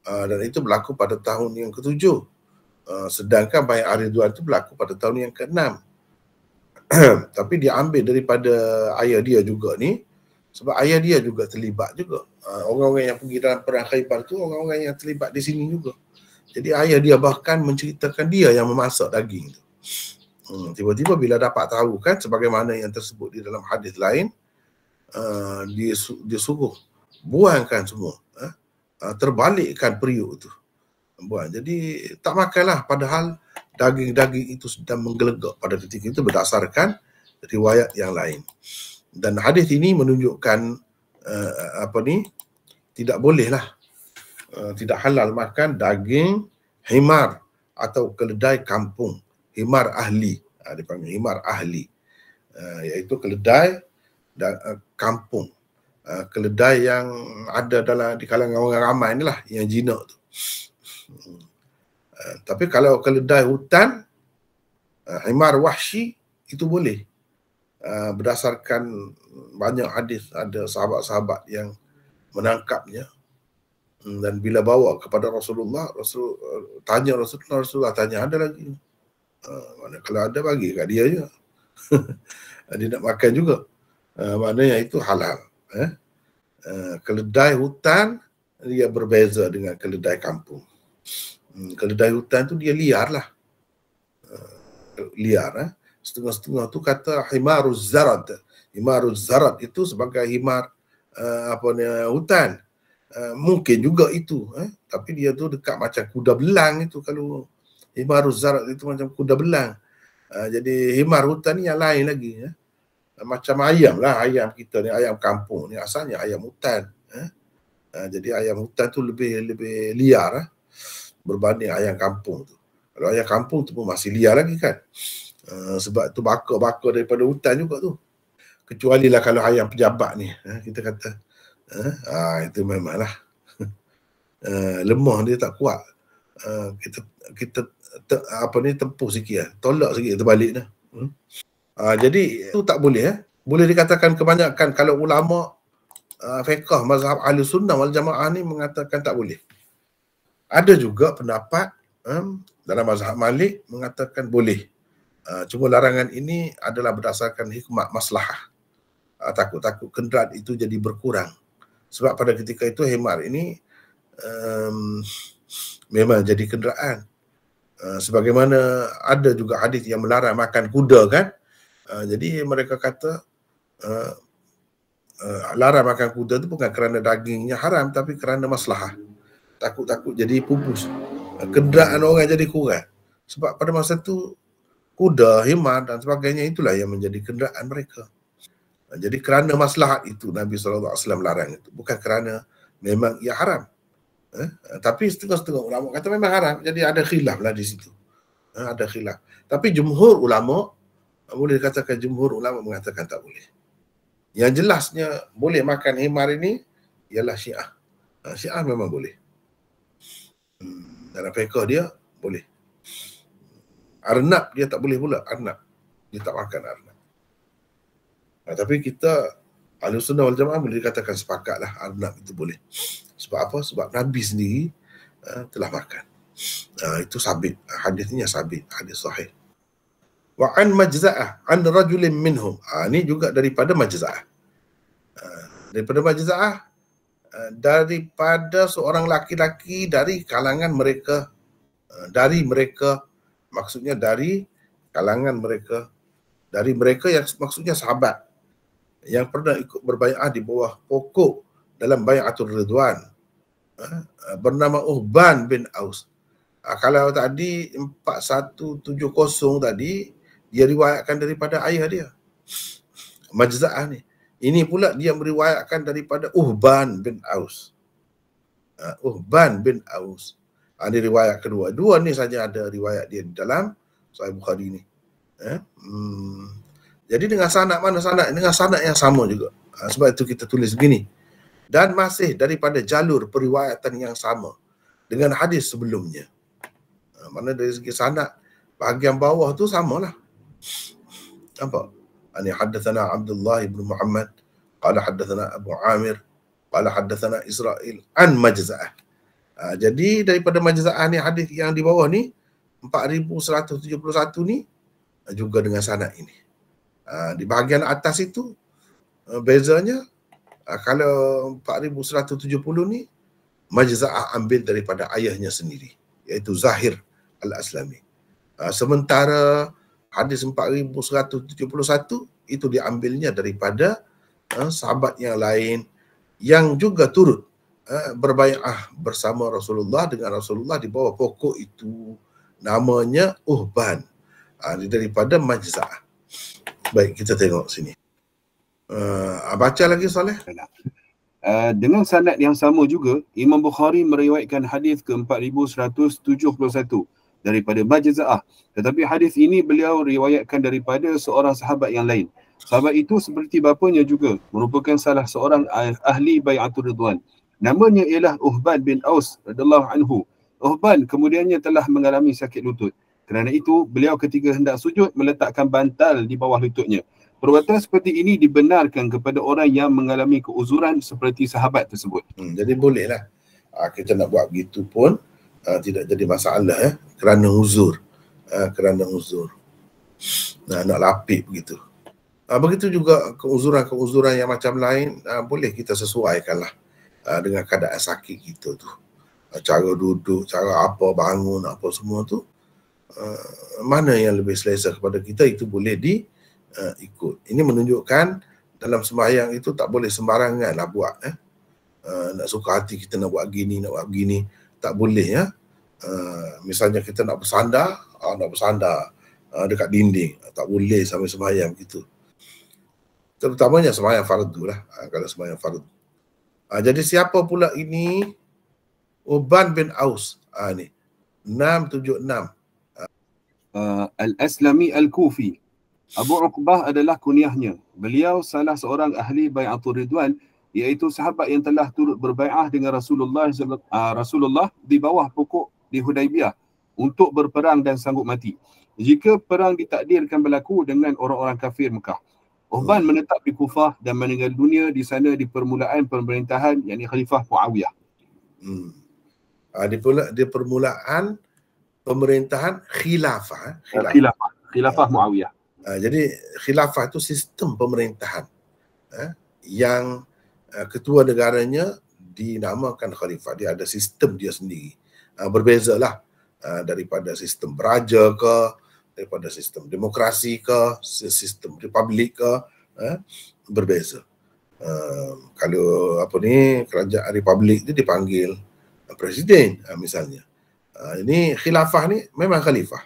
Speaker 1: dan itu berlaku pada tahun yang ke-7. Sedangkan bai'ah Ridwan itu berlaku pada tahun yang ke-6. Tapi dia ambil daripada ayah dia juga ni, sebab ayah dia juga terlibat juga. Orang-orang yang pergi dalam perang Khaybar tu orang-orang yang terlibat di sini juga. Jadi ayah dia bahkan menceritakan dia yang memasak daging tu. Tiba-tiba bila dapat tahu kan sebagaimana yang tersebut di dalam hadis lain, dia suruh buangkan semua, terbalikkan periuk tu, buang. Jadi tak makanlah, padahal daging-daging itu sedang menggelegak pada ketika itu berdasarkan riwayat yang lain. Dan hadis ini menunjukkan tidak bolehlah, tidak halal makan daging himar atau keledai kampung. Himar ahli, dipanggil himar ahli, iaitu keledai kampung, keledai yang ada di kalangan orang ramai inilah yang jinak tu. Tapi kalau keledai hutan, himar wahsy, itu boleh. Berdasarkan banyak hadis, ada sahabat-sahabat yang menangkapnya dan bila bawa kepada Rasulullah, Rasulullah tanya, ada lagi? Mana kalau ada bagi kat dia je. Dia nak makan juga. Maknanya itu halal. Keledai hutan dia berbeza dengan keledai kampung. Keledai hutan tu dia liar lah. Liar. Setengah-setengah tu kata himaruz zarad. Himaruz zarad itu sebagai himar hutan. Mungkin juga itu. Tapi dia tu dekat macam kuda belang itu. Kalau himaruz zarad itu macam kuda belang. Jadi himar hutan ni yang lain lagi. Macam ayam lah, ayam kita ni, ayam kampung ni asalnya ayam hutan. Jadi ayam hutan tu lebih liar berbanding ayam kampung tu. Kalau ayam kampung tu pun masih liar lagi kan. Sebab tu baka daripada hutan juga tu. Kecuali lah kalau ayam pejabat ni, kita kata itu memanglah lemah, dia tak kuat. Kita tempuh sikit lah, tolak sikit terbalik dah. Jadi itu tak boleh. Boleh dikatakan kebanyakan kalau ulama fiqh mazhab ahli sunnah wal jamaah ni mengatakan tak boleh. Ada juga pendapat dalam mazhab Malik mengatakan boleh. Cuma larangan ini adalah berdasarkan hikmah maslahah. Takut-takut kenderaan itu jadi berkurang. Sebab pada ketika itu himar ini memang jadi kenderaan. Sebagaimana ada juga hadis yang melarang makan kuda kan. Jadi mereka kata larang makan kuda itu bukan kerana dagingnya haram tapi kerana maslahah. Takut-takut jadi pupus. Kenderaan orang jadi kurang. Sebab pada masa itu kuda, himar dan sebagainya itulah yang menjadi kenderaan mereka. Jadi kerana maslahat itu Nabi SAW larang itu. Bukan kerana memang ia haram. Tapi setengah-setengah ulama kata memang haram. Jadi ada khilaf lah di situ. Ada khilaf. Tapi jumhur ulama, boleh dikatakan jumhur ulama mengatakan tak boleh. Yang jelasnya boleh makan himar ini ialah Syiah. Syiah memang boleh. Dalam fiqh dia boleh. Arnab dia tak boleh pula. Arnab. Dia tak makan arnab. Tapi kita ahli sunnah wal jamaah boleh dikatakan sepakatlah arnab itu boleh. Sebab apa? Sebab Nabi sendiri telah makan. Itu sabit. Hadisnya sabit. Hadis sahih. Wa an majza'ah an rajulin minhum. Ini juga daripada majza'ah. Daripada majza'ah, daripada seorang laki-laki dari kalangan mereka, dari mereka, maksudnya dari kalangan mereka, dari mereka yang maksudnya sahabat yang pernah ikut berbai'ah di bawah pokok dalam bai'atul Ridwan, bernama Uhban bin Aus. Kalau tadi 4170 tadi, dia riwayatkan daripada ayah dia, Majza'ah ni. Ini pula dia meriwayatkan daripada Uhban bin Aus. Uhban bin Aus. Ini riwayat kedua. Dua ni saja ada riwayat dia di dalam Sahih Bukhari ni. Jadi dengan sanad mana sanad? Dengan sanad yang sama juga. Sebab itu kita tulis begini. Dan masih daripada jalur periwayatan yang sama dengan hadis sebelumnya. Mana dari segi sanad, bahagian bawah tu samalah. Nampak? Ani haddatsana Abdullah bin Muhammad, qala haddatsana Abu Amir, qala haddatsana Israil an Majza'ah. Jadi daripada Majza'ah ni, hadis yang di bawah ni 4171 ni juga dengan sanad ini. Di bahagian atas itu bezanya, kalau 4170 ni Majza'ah ambil daripada ayahnya sendiri, iaitu Zahir Al-Aslami. Sementara hadis 4171 itu diambilnya daripada sahabat yang lain yang juga turut berbai'ah bersama Rasulullah dengan Rasulullah di bawah pokok itu, namanya Uhban, daripada Majza'ah. Baik, kita tengok sini. Baca lagi Saleh.
Speaker 3: Dengan sanad yang sama juga, Imam Bukhari meriwayatkan hadis ke-4171 daripada Majza'ah. Tetapi hadis ini beliau riwayatkan daripada seorang sahabat yang lain. Sahabat itu seperti bapanya juga merupakan salah seorang ahli Bai'atul Ridwan. Namanya ialah Uhban bin Aus radhiyallahu anhu. Uhban kemudiannya telah mengalami sakit lutut. Kerana itu, beliau ketika hendak sujud meletakkan bantal di bawah lututnya. Perbuatan seperti ini dibenarkan kepada orang yang mengalami keuzuran seperti sahabat tersebut.
Speaker 1: Jadi bolehlah. Kita nak buat begitu pun tidak jadi masalah kerana uzur. Kerana uzur. Nak lapik begitu. Begitu juga keuzuran-keuzuran yang macam lain, boleh kita sesuaikanlah dengan keadaan sakit kita tu. Cara duduk, cara apa, bangun, apa semua tu. Mana yang lebih selesa kepada kita, itu boleh diikut. Ini menunjukkan dalam sembahyang itu tak boleh sembarangan lah buat. Nak suka hati kita nak buat gini, nak buat begini, tak boleh ya. Misalnya kita nak bersandar dekat dinding, tak boleh sampai sembahyang begitu. Terutamanya sembahyang fardu lah, kalau sembahyang fardu. Jadi siapa pula ini? Uhban bin Aus. Ni 676.
Speaker 3: Al-Aslami Al-Kufi. Abu Uqbah adalah kunyahnya. Beliau salah seorang ahli Bai'atul Ridwan, iaitu sahabat yang telah turut berbai'ah dengan Rasulullah di bawah pokok di Hudaibiyah untuk berperang dan sanggup mati. jika perang ditakdirkan berlaku dengan orang-orang kafir Mekah. Uhban menetap di Kufah dan meninggal dunia di sana di permulaan pemerintahan yakni Khalifah Muawiyah.
Speaker 1: Di permulaan pemerintahan khilafah.
Speaker 3: Khilafah Muawiyah.
Speaker 1: Jadi khilafah itu sistem pemerintahan yang ketua negaranya dinamakan khalifah. Dia ada sistem dia sendiri. Berbezalah daripada sistem beraja ke, daripada sistem demokrasi ke, sistem republik ke, berbeza. Kalau kerajaan republik itu dipanggil presiden misalnya. Ini khilafah ni memang khalifah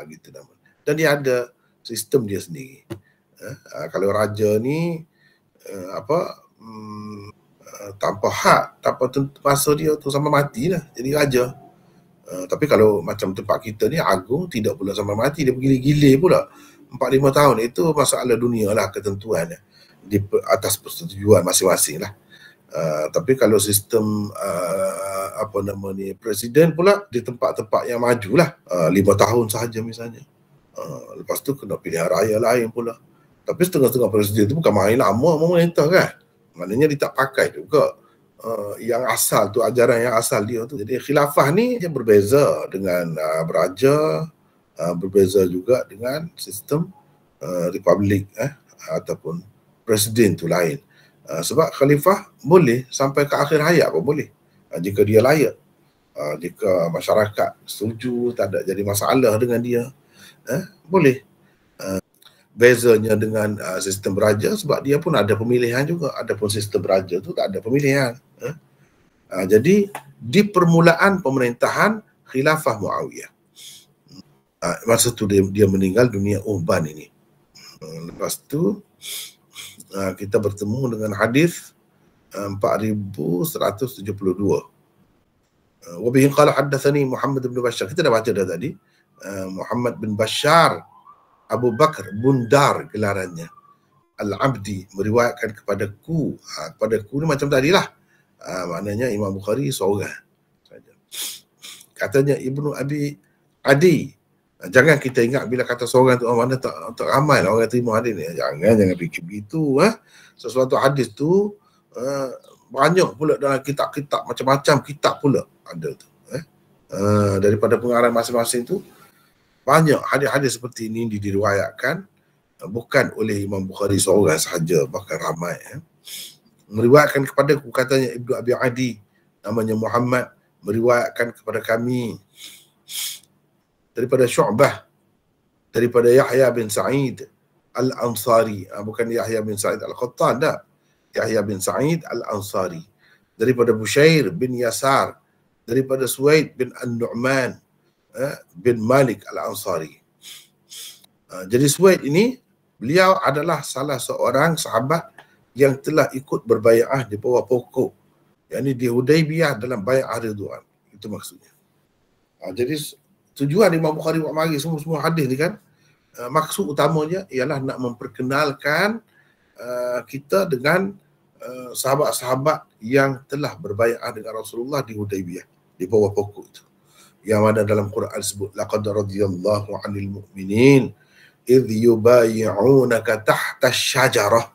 Speaker 1: gitu nama. Dan dia ada sistem dia sendiri. Kalau raja ni tanpa hak, tanpa masa dia tu sampai mati lah jadi raja. Tapi kalau macam tempat kita ni agung, tidak pula sampai mati, dia bergila-gila pula 4-5 tahun. Itu masalah dunia lah, ketentuan di atas persetujuan masing-masing lah. Tapi kalau sistem presiden pula di tempat-tempat yang maju lah 5 tahun sahaja misalnya. Lepas tu kena pilihan raya lain pula. Tapi setengah-setengah presiden tu bukan main lama memerintah kan. Maknanya dia tak pakai juga yang asal tu, ajaran yang asal dia tu. Jadi khilafah ni dia berbeza dengan beraja, berbeza juga dengan sistem republik ataupun presiden tu lain. Sebab khalifah boleh sampai ke akhir hayat pun boleh, jika dia layak, jika masyarakat setuju, tak ada jadi masalah dengan dia, boleh. Bezanya dengan sistem beraja sebab dia pun ada pemilihan juga. Adapun sistem beraja tu tak ada pemilihan. Jadi di permulaan pemerintahan khilafah Muawiyah, masa tu dia meninggal dunia Uhban ini. Lepas tu kita bertemu dengan hadis 4172. Wa bihi qala haddatsani Muhammad bin Bashar. Kita dah baca dah tadi. Muhammad bin Bashar Abu Bakar Bundar gelarannya. Al-Abdi meriwayatkan kepadaku. Kepadaku ni macam tadilah. Maknanya Imam Bukhari seorang saja. Katanya Ibnu Abi Adi. Jangan kita ingat bila kata seorang tu mana tak ramai lah orang terima hadis ni. Jangan fikir begitu. Sesuatu hadis tu banyak pula dalam kitab-kitab, macam-macam kitab pula ada tu. Daripada pengarang masing-masing tu banyak hadis-hadis seperti ini diriwayatkan bukan oleh Imam Bukhari seorang sahaja, bahkan ramai. Meriwayatkan kepadaku, katanya Ibnu Abi Adi, namanya Muhammad, meriwayatkan kepada kami daripada Syu'bah, daripada Yahya bin Sa'id Al-Ansari, bukan Yahya bin Sa'id Al-Qattan, tak. Yahya bin Sa'id Al-Ansari, daripada Bushair bin Yasar, daripada Suwaid bin An-Nu'man bin Malik Al-Ansari. Jadi Suwaid ini, beliau adalah salah seorang sahabat yang telah ikut berbai'ah di bawah pokok, yakni di Hudaibiyah dalam bai'ah Ridwan. Itu maksudnya. Jadi tujuan Imam Bukhari buat mari semua hadis ni kan, maksud utamanya ialah nak memperkenalkan kita dengan sahabat-sahabat yang telah berbai'ah dengan Rasulullah di Hudaibiyah, di bawah pokok itu. Yang mana dalam Quran sebut laqad radhiyallahu 'anil mu'minin idh yubayyi'unaka tahta asy-syajarah.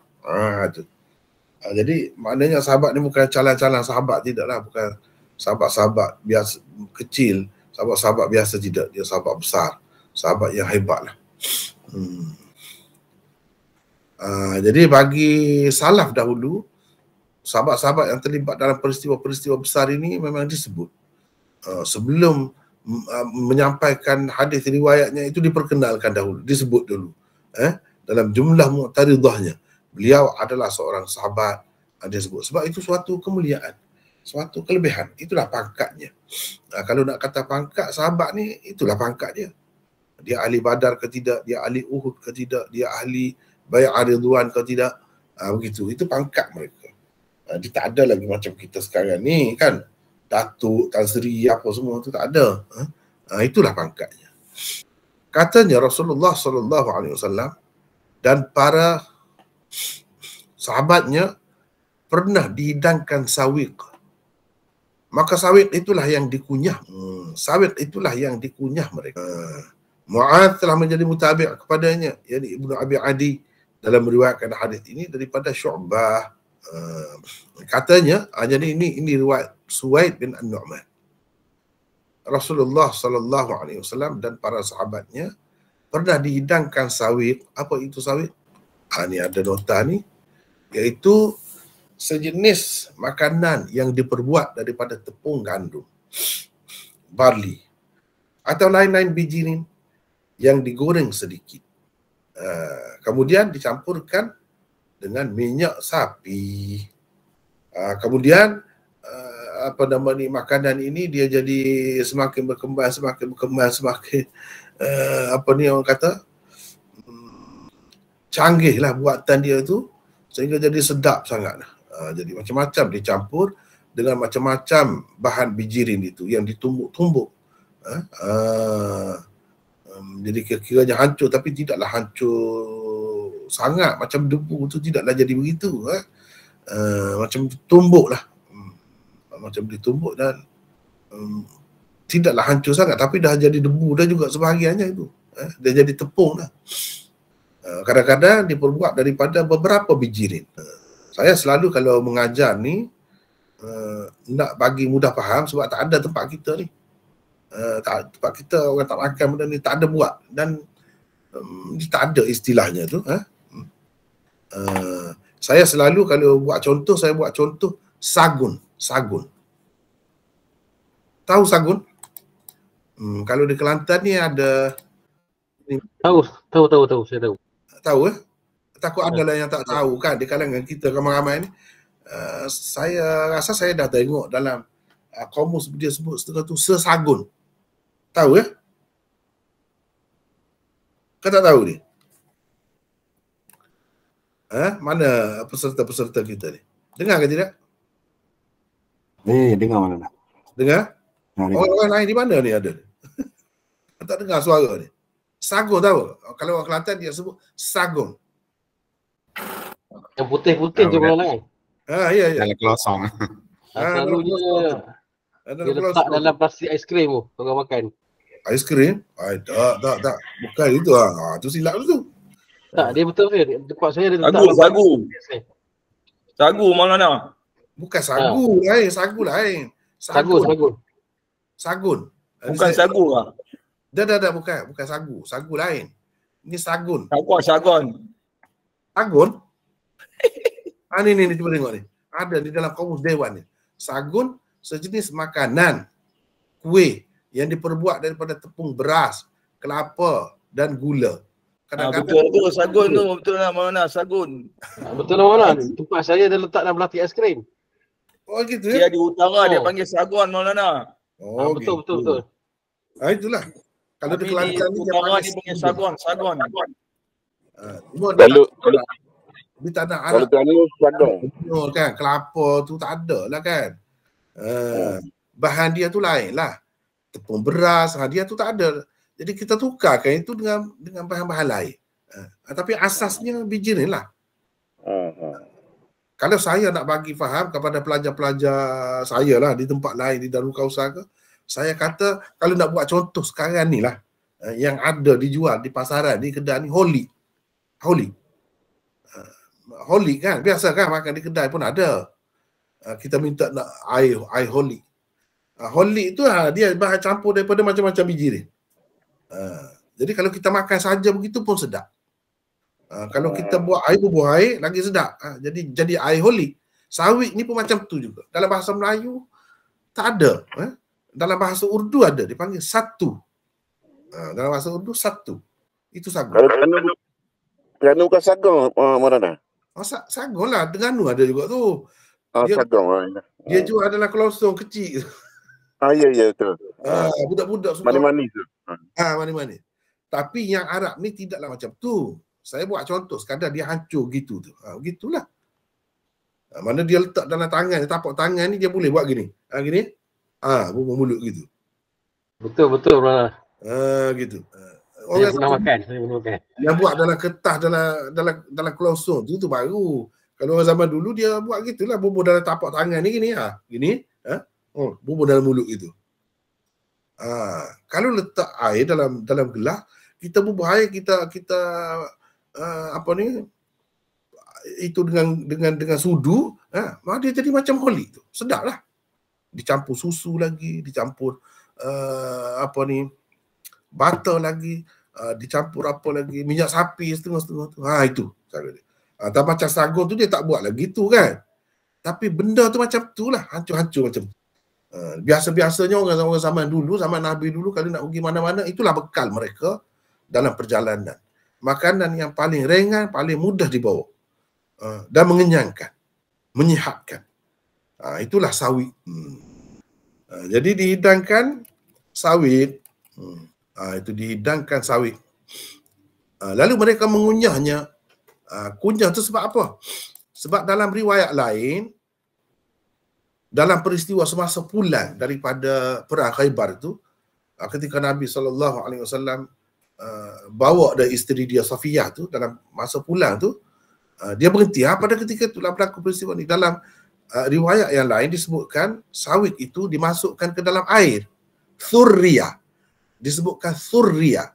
Speaker 1: Jadi maknanya sahabat ni bukan calon-calon sahabat, tidaklah, bukan sahabat-sahabat biasa kecil, sahabat-sahabat biasa, tidak, dia sahabat besar, sahabat yang hebatlah. Jadi bagi salaf dahulu, sahabat-sahabat yang terlibat dalam peristiwa-peristiwa besar ini memang disebut. Sebelum menyampaikan hadis riwayatnya itu diperkenalkan dahulu, disebut dulu. Dalam jumlah mu'taridahnya, beliau adalah seorang sahabat, disebut. Sebab itu suatu kemuliaan, suatu kelebihan, itulah pangkatnya. Kalau nak kata pangkat sahabat ni, itulah pangkat dia. Dia ahli Badar ke tidak, dia ahli Uhud ke tidak, dia ahli Bai'ah Ridwan ke tidak, begitu. Itu pangkat mereka. Dia tak ada lagi macam kita sekarang ni kan, Datuk, Tan Sri, apa semua tu tak ada. Itulah pangkatnya. Katanya Rasulullah SAW dan para sahabatnya pernah dihidangkan sawiq. Maka sawiq itulah yang dikunyah. Sawiq itulah yang dikunyah mereka. Mu'adz telah menjadi mutabi' kepadanya, yakni Ibnu Abi Adi, dalam meriwayatkan hadis ini daripada Syu'bah. Katanya, jadi ini riwayat Suwaid bin An-Nu'man. Rasulullah sallallahu alaihi wasallam dan para sahabatnya pernah dihidangkan sawiq. Apa itu sawiq? Ni ada nota ni, iaitu sejenis makanan yang diperbuat daripada tepung gandum, barley, atau lain-lain bijirin yang digoreng sedikit. Kemudian dicampurkan dengan minyak sapi. Kemudian makanan ini dia jadi semakin berkembang, semakin orang kata canggih lah buatan dia tu, sehingga jadi sedap sangat. Jadi macam-macam dicampur dengan macam-macam bahan bijirin itu yang ditumbuk-tumbuk. Jadi kira-kiranya hancur, tapi tidaklah hancur sangat macam debu tu, tidaklah jadi begitu. Macam ditumbuk lah, macam ditumbuk dan tidaklah hancur sangat, tapi dah jadi debu dah juga sebahagiannya itu. Dia jadi tepung dah. Kadang-kadang diperbuat daripada beberapa bijirin. Saya selalu kalau mengajar ni nak bagi mudah faham, sebab tak ada tempat kita ni. Tempat kita orang tak makan benda ni, tak ada buat, dan tak ada istilahnya tu. Saya selalu kalau buat contoh, saya buat contoh sagun. Tahu sagun? Kalau di Kelantan ni ada.
Speaker 4: Tahu, saya tahu.
Speaker 1: Tahu Takut ada lah yang tak tahu kan di kalangan kita ramai-ramai ni. Saya rasa saya dah tengok dalam komus dia sebut setengah tu sesagun. Tahu ya? Kau tak tahu ni? Mana peserta-peserta kita ni? Dengar ke tidak?
Speaker 3: Dengar mana nak?
Speaker 1: Dengar? Orang lain di mana ni ada? Tak dengar suara ni. Sagun tahu? Kalau orang Kelantan dia sebut sagun.
Speaker 4: Yang putih-putih tu orang lain.
Speaker 1: Ya.
Speaker 5: Dalam kelosong.
Speaker 4: Selalunya dia letak dalam plastik aiskrim tu, orang makan.
Speaker 1: Aiskrim? Tak. Bukan itu. Tu silap tu.
Speaker 4: Tak, dia betul ke? Tempat saya dia letak
Speaker 5: Sagu Maulana.
Speaker 1: Bukan sagu lain, sagu lain.
Speaker 4: Sagun.
Speaker 5: Bukan sagu lah.
Speaker 1: Dah, bukan sagu. Sagu lain. Ini sagun.
Speaker 5: Sagun.
Speaker 1: Sagun? Ni cuba tengok ni. Ada di dalam kamus Dewan ni. Sagun sejenis makanan, kuih yang diperbuat daripada tepung beras, kelapa dan gula.
Speaker 5: Betul tu sagun tu, betul lah Maulana, sagun.
Speaker 4: Betul lah Maulana. Tempat saya dia letak dalam plastik aiskrim.
Speaker 1: Oh gitu ya?
Speaker 5: Dia di utara dia panggil sagun Maulana.
Speaker 4: Betul.
Speaker 1: Itulah. Kalau di Kelantan ni dia
Speaker 5: panggil sagun.
Speaker 1: Kalau di tanah Arab
Speaker 5: sagun
Speaker 1: kan, kelapa tu tak ada lah kan. Bahan dia tu lain lah. Tepung beras, dia tu tak ada. Jadi kita tukarkan itu dengan bahan-bahan lain. Tapi asasnya bijirin lah. Kalau saya nak bagi faham kepada pelajar-pelajar saya lah di tempat lain, di Darul Kausar ke, saya kata kalau nak buat contoh sekarang ni lah, yang ada dijual di pasaran, di kedai ni, Holy kan, biasa kan makan di kedai pun ada. Kita minta nak air Holy. Holy itu dia bahan campur daripada macam-macam bijirin. Jadi kalau kita makan saja begitu pun sedap. Kalau kita buat air bubuh air lagi sedap. Jadi air Holy. Sawit ni pun macam tu juga. Dalam bahasa Melayu tak ada. Dalam bahasa Urdu ada, dipanggil satu. Dalam bahasa Urdu satu. Itu sagun.
Speaker 6: Kalau bukan sagun mana?
Speaker 1: Sagun lah, Terengganu ada juga tu.
Speaker 6: Sagun.
Speaker 1: Dia jual adalah kelosong kecil.
Speaker 6: Ya betul.
Speaker 1: Budak-budak suka.
Speaker 6: Manis-manis tu.
Speaker 1: Manis-manis. Tapi yang Arab ni tidaklah macam tu. Saya buat contoh sekadar dia hancur gitu tu. Begitulah. Mana dia letak dalam tangan, tapak tangan ni dia boleh buat gini. Gini. Bubuh mulut gitu.
Speaker 4: Betul Maulana.
Speaker 1: Gitu.
Speaker 4: Saya pernah makan.
Speaker 1: Yang buat dalam kertas, dalam kelosong tu baru. Kalau orang zaman dulu dia buat gitulah, bubuh dalam tapak tangan ni gini. Gini. Bubuh dalam mulut gitu. Kalau letak air dalam gelas, kita berbahaya, kita apa ni, itu dengan sudu, dia jadi macam holy tu. Sedap lah. Dicampur susu lagi, dicampur apa ni, butter lagi, dicampur apa lagi, minyak sapi setengah-setengah tu. Itu cara dia. Tak macam sagun tu dia tak buat lagi tu kan. Tapi benda tu macam tu lah, hancur-hancur macam tu. Biasa-biasanya orang zaman dulu, zaman Nabi dulu, kalau nak pergi mana-mana, itulah bekal mereka dalam perjalanan. Makanan yang paling ringan, paling mudah dibawa dan mengenyangkan, menyihatkan. Itulah sawit. Jadi dihidangkan sawit. Itu dihidangkan sawit. Lalu mereka mengunyahnya. Kunyah tu sebab apa? Sebab dalam riwayat lain, dalam peristiwa semasa pulang daripada perang Khaybar itu, ketika Nabi SAW bawa dari isteri dia Safiyah tu, dalam masa pulang tu, dia berhenti. Pada ketika itulah berlaku peristiwa ni. Dalam riwayat yang lain disebutkan sawit itu dimasukkan ke dalam air. Thurriya. Disebutkan thurriya.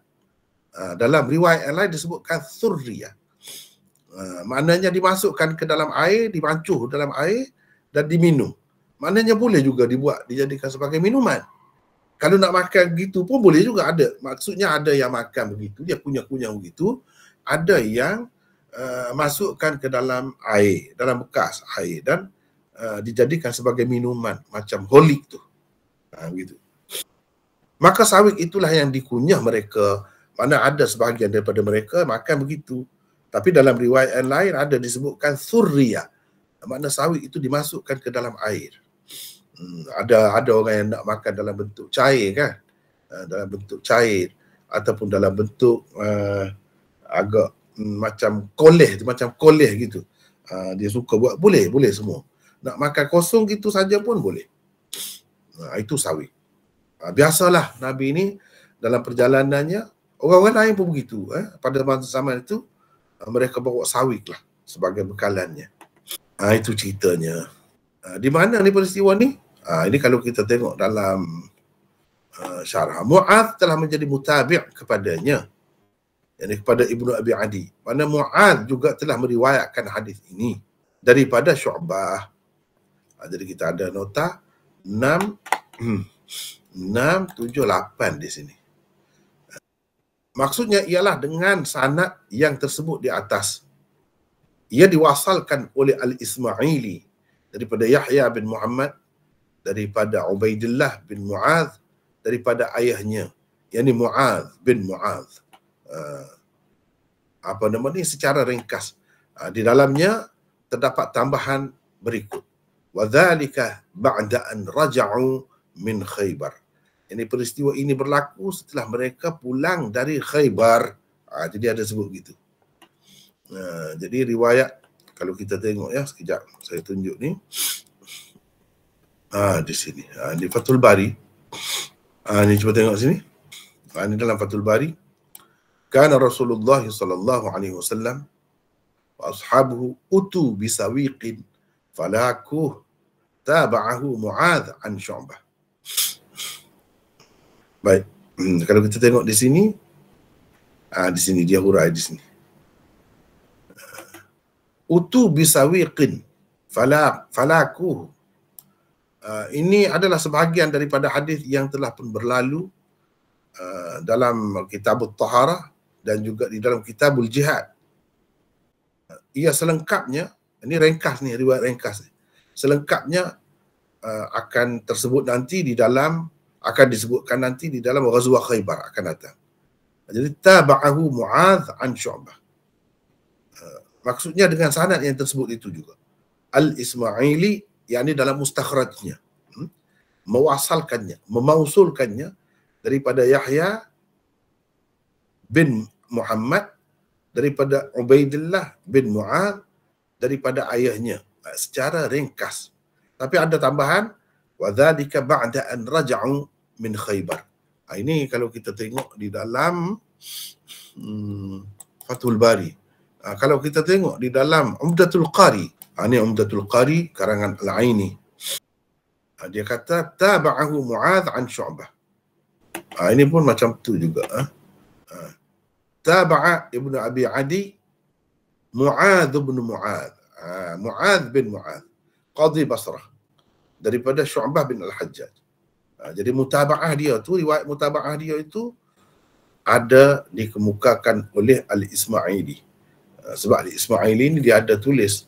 Speaker 1: Dalam riwayat yang lain disebutkan thurriya. Maknanya dimasukkan ke dalam air, dibancuh dalam air dan diminum. Maknanya boleh juga dijadikan sebagai minuman. Kalau nak makan gitu pun boleh juga ada. Maksudnya ada yang makan begitu, dia kunyah-kunyah begitu. Ada yang masukkan ke dalam air, dalam bekas air dan dijadikan sebagai minuman macam holik tu. Gitu. Maka sawit itulah yang dikunyah mereka. Mana ada sebahagian daripada mereka makan begitu. Tapi dalam riwayat yang lain ada disebutkan thurriya. Makna sawit itu dimasukkan ke dalam air. Ada orang yang nak makan dalam bentuk cair kan. Dalam bentuk cair ataupun dalam bentuk agak macam koleh gitu. Dia suka buat, boleh semua. Nak makan kosong gitu saja pun boleh. Itu sawit. Biasalah Nabi ni dalam perjalanannya, orang-orang lain pun begitu. Pada zaman itu mereka bawa sawit lah sebagai bekalannya. Itu ceritanya. Di mana ni peristiwa ni? Ini kalau kita tengok dalam syarah. Mu'adh telah menjadi mutabi' kepadanya, yakni kepada Ibnu Abi Adi. Mana Mu'adh juga telah meriwayatkan hadis ini daripada Syu'bah. Jadi kita ada nota 678 di sini. Maksudnya ialah dengan sanad yang tersebut di atas. Ia diwasalkan oleh Al-Ismaili daripada Yahya bin Muhammad, daripada Ubaidillah bin Mu'adh, daripada ayahnya, yakni Mu'adh bin Mu'adh. Secara ringkas. Di dalamnya terdapat tambahan berikut. Wadzalika ba'da an raja'u min Khaybar. Ini peristiwa ini berlaku setelah mereka pulang dari Khaybar. Jadi ada sebut gitu. Jadi riwayat, kalau kita tengok ya, sekejap saya tunjuk ni. Di sini. Di Fathul Bari. Ni cuba tengok sini. Ini dalam Fathul Bari. Kana Rasulullah sallallahu alaihi wasallam wa ashabuhu utu bisawiqin falakuh taba'ahu Mu'adh an Syu'bah. Baik. Kalau kita tengok di sini dia hurai di sini. Utu bisawiqin falakuh. Ini adalah sebahagian daripada hadis yang telah pun berlalu dalam Kitabut Taharah dan juga di dalam Kitabul Jihad. Ia selengkapnya, ini ringkas ni, riwayat ringkas ni. Selengkapnya akan tersebut nanti di dalam, akan disebutkan nanti di dalam Ghazwah Khaybar akan datang. Jadi taba'ahu Mu'adh an Syu'bah. Maksudnya dengan sanad yang tersebut itu juga. Al-Ismaili, yakni dalam mustakhrajnya, mewasalkannya, memausulkannya daripada Yahya bin Muhammad, daripada Ubaidillah bin Mu'adh, daripada ayahnya, secara ringkas. Tapi ada tambahan, wadzalika ba'da an raja'u min Khaybar. Ini kalau kita tengok di dalam Fathul Bari. Kalau kita tengok di dalam Umdatul Qari, ini Umdatul Qari karangan Al-Aini. Dia kata taba'ahu Mu'adh an Syu'bah. Ini pun macam tu juga. taba'a Ibnu Abi Adi Mu'adz bin Mu'adz. Mu'adz bin Mu'adz, qadhi Basrah, daripada Syu'bah bin Al-Hajjaj. Jadi mutaba'ah dia tu, riwayat mutaba'ah dia itu ada dikemukakan oleh Al-Ismaili. Sebab Al-Ismaili ni dia ada tulis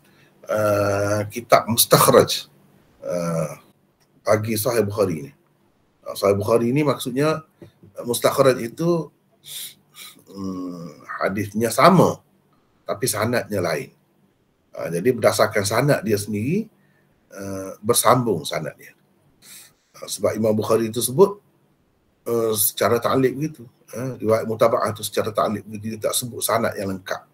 Speaker 1: kitab mustakhraj bagi Sahih Bukhari ni. Sahih Bukhari ni maksudnya mustakhraj itu hadisnya sama tapi sanadnya lain. Jadi berdasarkan sanad dia sendiri bersambung sanad dia. Sebab Imam Bukhari itu sebut secara ta'liq begitu. Riwayat mutaba'ah itu secara ta'liq begitu, dia tak sebut sanad yang lengkap.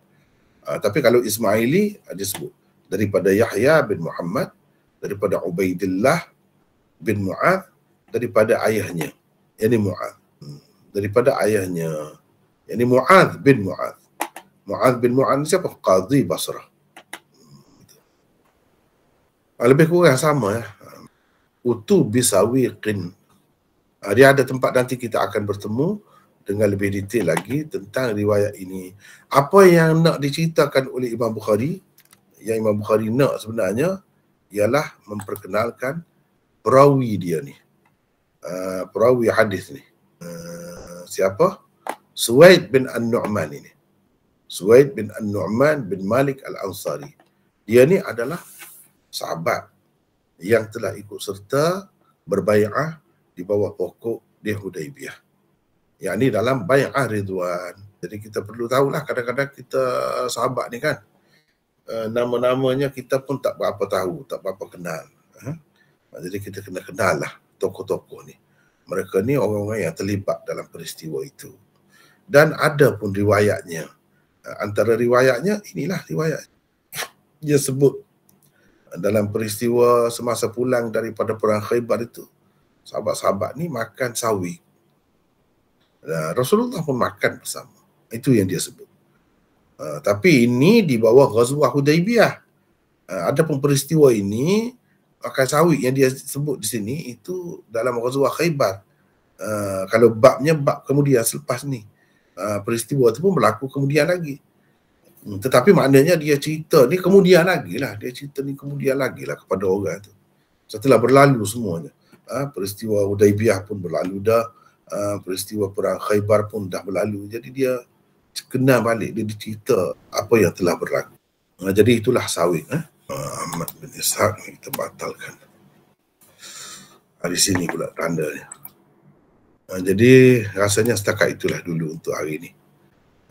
Speaker 1: Tapi kalau Ismaili dia sebut daripada Yahya bin Muhammad, daripada Ubaidillah bin Mu'adz, daripada ayahnya, yakni Mu'adz. Daripada ayahnya, yakni Mu'adz bin Mu'adz. Mu'adz bin Mu'adz siapa? Qadhi Basrah. Lebih kurang sama ya. Utu bisawiqin. Dia ada tempat nanti kita akan bertemu dengan lebih detail lagi tentang riwayat ini. Apa yang nak diceritakan oleh Imam Bukhari, yang Imam Bukhari nak sebenarnya ialah memperkenalkan perawi dia ni. Perawi hadis ni. Siapa? Suwaid bin An-Nu'man ini. Suwaid bin An-Nu'man bin Malik Al-Ansari. Dia ni adalah sahabat yang telah ikut serta berbai'ah di bawah pokok di Hudaibiyah. Yang ni dalam bai'ah Ridwan. Jadi kita perlu tahulah, kadang-kadang kita sahabat ni kan, nama-namanya kita pun tak berapa tahu, tak berapa kenal. Jadi kita kena kenal lah tokoh-tokoh ni. Mereka ni orang-orang yang terlibat dalam peristiwa itu. Dan ada pun riwayatnya. Antara riwayatnya, inilah riwayat. Dia sebut dalam peristiwa semasa pulang daripada perang Khaybar itu, sahabat-sahabat ni makan sawi. Rasulullah pun makan bersama. Itu yang dia sebut. Tapi ini di bawah Ghazwah Hudaibiyah. Adapun peristiwa ini, makan sawi yang dia sebut di sini, itu dalam Ghazwah Khaybar. Kalau babnya bab kemudian selepas ni. Peristiwa itu pun berlaku kemudian lagi. Tetapi maknanya dia cerita ni kemudian lagi lah. Dia cerita ni kemudian lagi lah kepada orang tu. Setelah berlalu semuanya. Peristiwa Hudaibiyah pun berlalu dah. Peristiwa perang Khaybar pun dah berlalu. Jadi dia kenal balik. Dia cerita apa yang telah berlaku. Jadi itulah sawit. Ahmad bin Ishaq ni kita batalkan. Di sini pula tandanya. Jadi rasanya setakat itulah dulu untuk hari ini.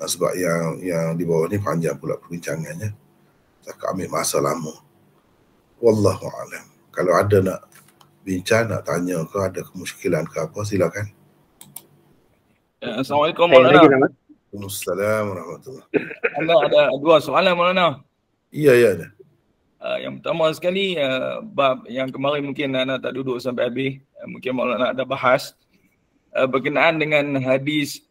Speaker 1: Sebab yang di bawah ni panjang pula perbincangannya. Setakat ambil masa lama. Wallahu a'lam. Kalau ada nak bincang, nak tanya ke, ada kemusykilan ke apa, silakan.
Speaker 5: Assalamualaikum Maulana.
Speaker 1: Waalaikumsalam warahmatullahi.
Speaker 5: Anda ada dua soalan Maulana.
Speaker 1: Ya, ada.
Speaker 5: Yang pertama sekali, bab yang kemarin mungkin Anda tak duduk sampai habis. Mungkin Maulana ada bahas berkenaan dengan hadis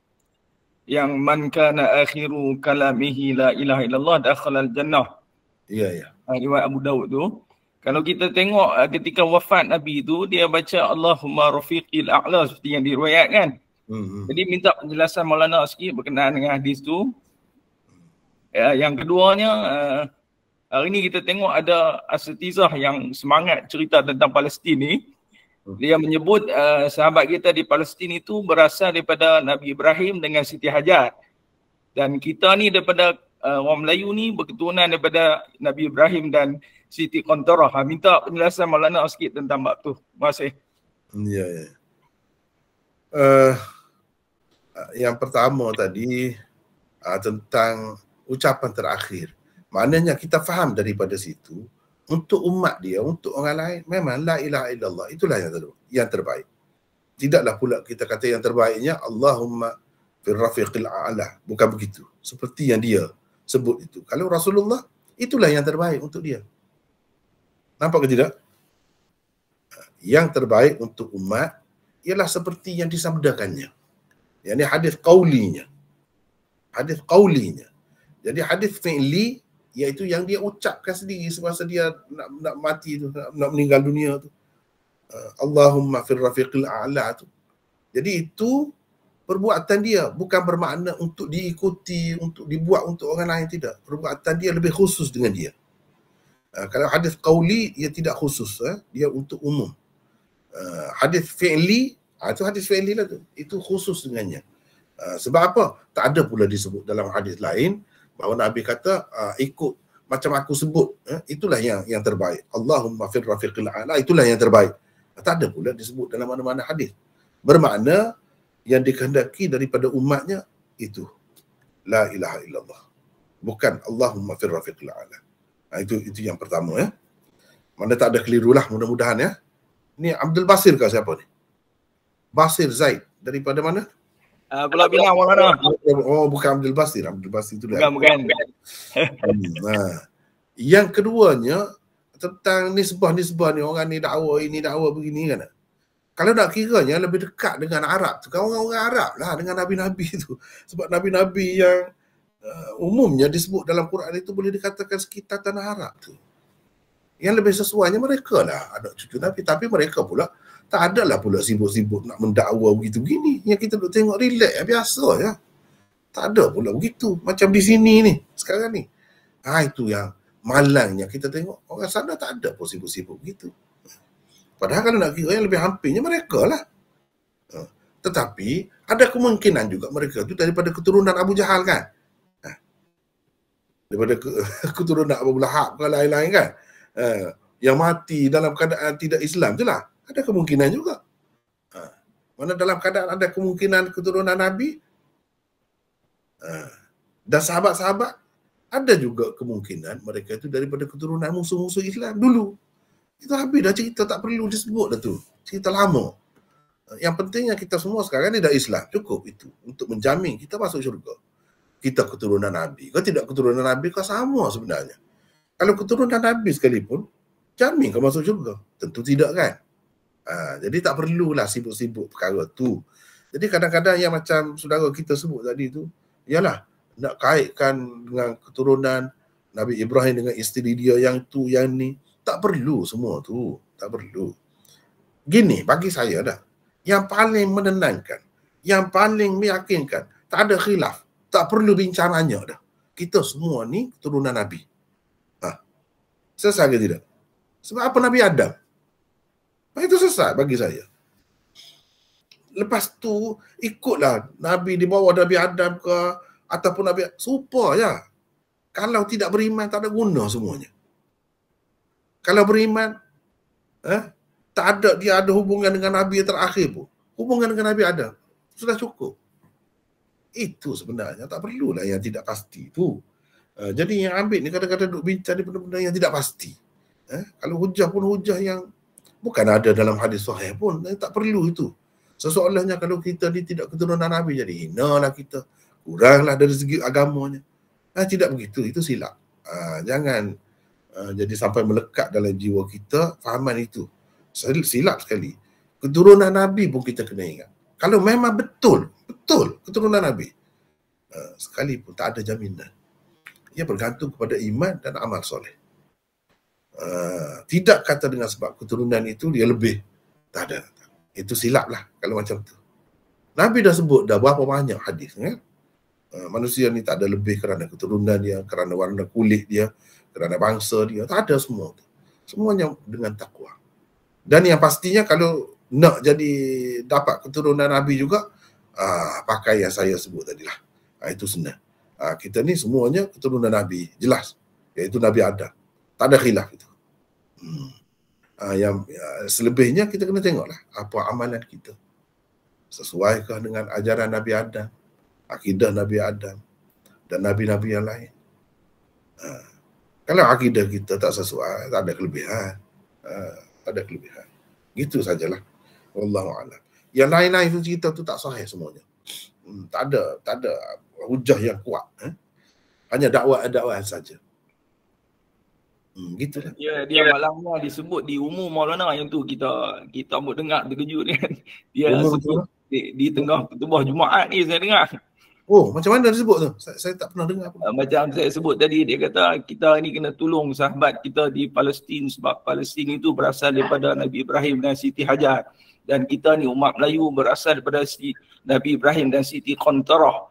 Speaker 5: yang man kana akhiru kalamihi la ilaha illallah dakhala al-jannah.
Speaker 1: Ya.
Speaker 5: Riwayat Abu Daud tu. Kalau kita tengok ketika wafat Nabi tu, dia baca Allahumma rafiqil a'la seperti yang diriwayatkan. Jadi minta penjelasan Maulana sikit berkenaan dengan hadis tu. Yang keduanya, hari ni kita tengok ada asatizah yang semangat cerita tentang Palestin ni. Dia menyebut sahabat kita di Palestin itu berasal daripada Nabi Ibrahim dengan Siti Hajar. Dan kita ni daripada orang Melayu ni berketurunan daripada Nabi Ibrahim dan Siti Qantarah. Minta penjelasan Maulana sikit tentang bab tu. Terima kasih.
Speaker 1: Ya. Yang pertama tadi tentang ucapan terakhir. Maknanya kita faham daripada situ, untuk umat dia, untuk orang lain, memang la ilaha illallah itulah yang terbaik. Tidaklah pula kita kata yang terbaiknya Allahumma fir rafiqil a'la. Bukan begitu. Seperti yang dia sebut itu. Kalau Rasulullah, itulah yang terbaik untuk dia. Nampak ke tidak? Yang terbaik untuk umat ialah seperti yang disabdakannya. Yang ini hadis qaulinya. Hadis qaulinya. Jadi hadis fi'li iaitu yang dia ucapkan sendiri semasa dia nak mati tu, nak meninggal dunia tu. Allahumma fir rafiqil a'la tu. Jadi itu perbuatan dia bukan bermakna untuk diikuti, untuk dibuat untuk orang lain, tidak. Perbuatan dia lebih khusus dengan dia. Kalau hadis qauli, dia tidak khusus, dia untuk umum. Hadis fi'li, itu hadis fi'li lah tu, itu khusus dengannya. Sebab apa? Tak ada pula disebut dalam hadis lain bahawa Nabi kata ikut macam aku sebut, itulah yang terbaik. Allahumma fir rafiqil a'la, itulah yang terbaik. Tak ada pula disebut dalam mana-mana hadis. Bermakna yang dikehendaki daripada umatnya itu la ilaha illallah, bukan Allahumma fir rafiqil a'la. Itu yang pertama, ya. Mana tak ada keliru lah, mudah-mudahan, ya. Ni Abdul Basir ke siapa ni? Basir Zaid daripada mana?
Speaker 5: Pulau Pinang, Maulana.
Speaker 1: Oh, bukan Abdul Basir. Abdul Basir itu dah.
Speaker 5: Bukan.
Speaker 1: Yang keduanya tentang nisbah ni, orang ni dakwa ini dakwa begini kan. Kalau nak kiranya lebih dekat dengan Arab tu, kan orang-orang Arab lah dengan Nabi-Nabi tu. Sebab Nabi-Nabi yang umumnya disebut dalam Quran itu boleh dikatakan sekitar tanah Arab tu. Yang lebih sesuainya mereka lah anak cucu Nabi. Tapi mereka pula tak adalah pula sibuk-sibuk nak mendakwa begitu-begini. Yang kita duk tengok relax, biasa ya. Tak ada pula begitu. Macam di sini ni, sekarang ni. Itu yang malangnya kita tengok. Orang sana tak ada pun sibuk-sibuk begitu. Padahal kalau nak kira yang lebih hampirnya mereka lah. Tetapi ada kemungkinan juga mereka tu daripada keturunan Abu Jahal kan. Daripada keturunan Abu Lahab ke lain-lain kan. Yang mati dalam keadaan tidak Islam tu lah. Ada kemungkinan juga. Mana dalam keadaan ada kemungkinan keturunan Nabi. Dan sahabat-sahabat ada juga kemungkinan mereka itu daripada keturunan musuh-musuh Islam dulu. Itu habis dah cerita, tak perlu disebut dah tu. Cerita lama. Yang pentingnya kita semua sekarang ni dah Islam. Cukup itu. Untuk menjamin kita masuk syurga. Kita keturunan Nabi. Kau tidak keturunan Nabi, kau sama sebenarnya. Kalau keturunan Nabi sekalipun, jamin kau masuk syurga. Tentu tidak kan. Jadi tak perlulah sibuk-sibuk perkara tu. Jadi kadang-kadang yang macam saudara kita sebut tadi tu, ialah nak kaitkan dengan keturunan Nabi Ibrahim dengan isteri dia yang tu, yang ni. Tak perlu semua tu. Tak perlu. Gini, bagi saya dah. Yang paling menenangkan, yang paling meyakinkan, tak ada khilaf. Tak perlu bincang banyak dah. Kita semua ni keturunan Nabi. Selesai ke tidak? Sebab apa Nabi Adam? Itu selesai bagi saya. Lepas tu, ikutlah Nabi di bawah Nabi Adam ke, ataupun Nabi, serupa je. Kalau tidak beriman, tak ada guna semuanya. Kalau beriman, tak ada, dia ada hubungan dengan Nabi yang terakhir pun. Hubungan dengan Nabi Adam. Sudah cukup. Itu sebenarnya. Tak perlulah yang tidak pasti tu. Jadi yang ambil ni kadang-kadang duk bincang di benda-benda yang tidak pasti. Kalau hujah pun hujah yang bukan ada dalam hadis sahih pun. Tak perlu itu. Sesoalnya kalau kita ni tidak keturunan Nabi, jadi hina lah kita. Kuranglah dari segi agamanya. Tidak begitu. Itu silap. Jangan jadi sampai melekat dalam jiwa kita fahaman itu. Silap sekali. Keturunan Nabi pun kita kena ingat. Kalau memang betul keturunan Nabi, sekalipun tak ada jaminan. Ia bergantung kepada iman dan amal soleh. Tidak kata dengan sebab keturunan itu dia lebih. Tak ada. Itu silap lah kalau macam tu. Nabi dah sebut dah berapa banyak hadis kan? Manusia ni tak ada lebih kerana keturunan dia, kerana warna kulit dia, kerana bangsa dia. Tak ada semua tu. Semuanya dengan takwa. Dan yang pastinya kalau nak jadi dapat keturunan Nabi juga, pakai yang saya sebut tadi lah. Itu senang. Kita ni semuanya keturunan Nabi. Jelas. Iaitu Nabi Adam. Tak ada khilaf itu. Yang selebihnya kita kena tengoklah apa amalan kita. Sesuaikah dengan ajaran Nabi Adam, akidah Nabi Adam dan Nabi-Nabi yang lain. Kalau akidah kita tak sesuai, tak ada kelebihan. Tak ada kelebihan. Gitu sajalah. Wallahu'alam. Yang lain-lain itu cerita tu tak sahih semuanya. Tak ada hujah yang kuat. Hanya dakwah-dakwah saja. Gitulah.
Speaker 5: Ya, dia malamnya disebut di umum Maulana yang tu kita ambil dengar terkejut kan. Dia sebut di tengah khutbah Jumaat ni saya dengar.
Speaker 1: Oh, macam mana disebut tu? Saya tak pernah dengar.
Speaker 5: Macam saya sebut tadi, dia kata kita ni kena tolong sahabat kita di Palestin sebab Palestin itu berasal daripada Nabi Ibrahim dan Siti Hajar. Dan kita ni umat Melayu berasal daripada Nabi Ibrahim dan Siti Qantarah.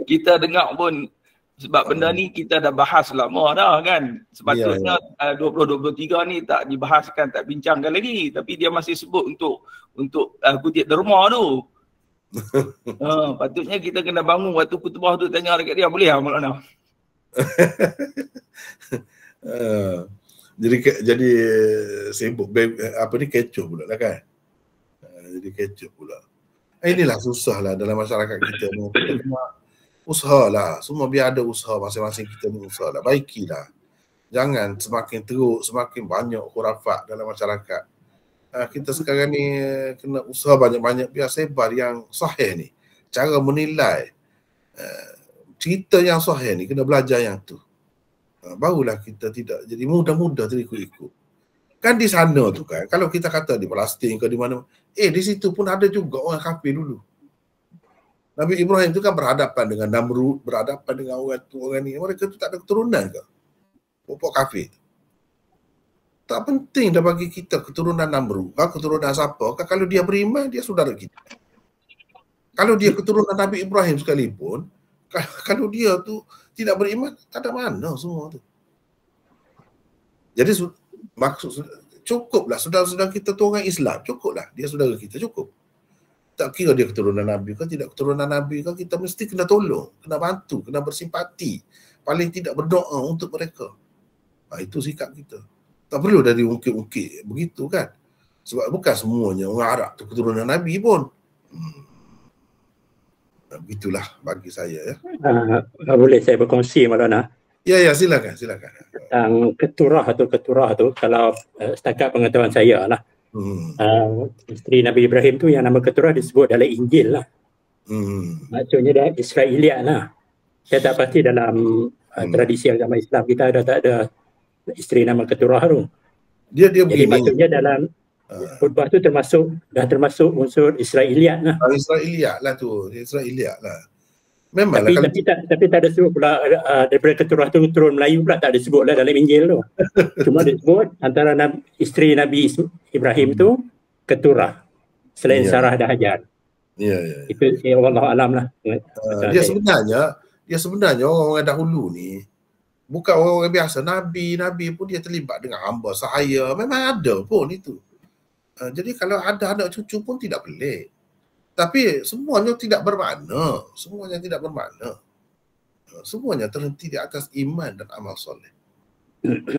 Speaker 5: Kita dengar pun, sebab benda ni kita dah bahas lama dah kan. Sepatutnya 2023 ni tak dibahaskan, tak bincangkan lagi, tapi dia masih sebut untuk kutip derma tu. Patutnya kita kena bangun waktu khutbah tu, tanya dekat dia, boleh lah Maulana?
Speaker 1: Jadi sibuk apa ni, kecoh pula lah kan. Jadi kecoh pula. Inilah susah lah dalam masyarakat kita ni. Kita kena usaha lah. Semua biar ada usaha masing-masing kita ni, usaha lah. Baikilah. Jangan semakin teruk, semakin banyak khurafat dalam masyarakat. Kita sekarang ni kena usaha banyak-banyak biar sebar yang sahih ni. Cara menilai cerita yang sahih ni, kena belajar yang tu. Barulah kita tidak jadi mudah-mudah terikut-ikut. Kan di sana tu kan, kalau kita kata di Palestin ke di mana, di situ pun ada juga orang kafir dulu. Nabi Ibrahim tu kan berhadapan dengan Namrud, berhadapan dengan orang tu, orang ni. Mereka tu tak ada keturunan ke? Pokok kafir. Tak penting dah bagi kita keturunan Namrud, keturunan siapa. Kalau dia beriman, dia saudara kita. Kalau dia keturunan Nabi Ibrahim sekalipun, kalau dia tu tidak beriman, tak ada mana semua tu. Jadi maksud cukuplah saudara-saudara kita tu orang Islam, cukuplah dia saudara kita, cukup. Tak kira dia keturunan Nabi ke tidak keturunan Nabi ke, kita mesti kena tolong, kena bantu, kena bersimpati, paling tidak berdoa untuk mereka. Itu sikap kita. Tak perlu dari ungkit-ungkit begitu kan. Sebab bukan semuanya orang Arab tu keturunan Nabi pun. Begitulah bagi saya ya.
Speaker 7: Boleh saya berkongsi Maulana?
Speaker 1: Ya silakan.
Speaker 7: Tentang keturah tu, kalau setakat pengetahuan saya lah. Isteri Nabi Ibrahim tu yang nama keturah disebut dalam Injil lah. Maksudnya dia Israeliat lah. Saya tak pasti dalam tradisi agama Islam kita tak ada isteri nama keturah tu. Dia jadi begini. Maksudnya dalam khutbah tu dah termasuk unsur Israeliat lah.
Speaker 1: Israeliat lah tu, Israeliat lah. Memanglah
Speaker 7: tapi tak ada sebut pula daripada keturah tu turun Melayu pula, tak ada sebut lah dalam Injil tu. Cuma disebut antara isteri Nabi Ibrahim tu keturah selain Sarah dan Hajar. Itu wallahu alam lah.
Speaker 1: Dia sebenarnya orang-orang dahulu ni bukan orang biasa. Nabi pun dia terlibat dengan hamba sahaya. Memang ada pun itu. Jadi kalau ada anak cucu pun tidak pelik. Tapi semuanya tidak bermakna. Semuanya terhenti di atas iman dan amal soleh.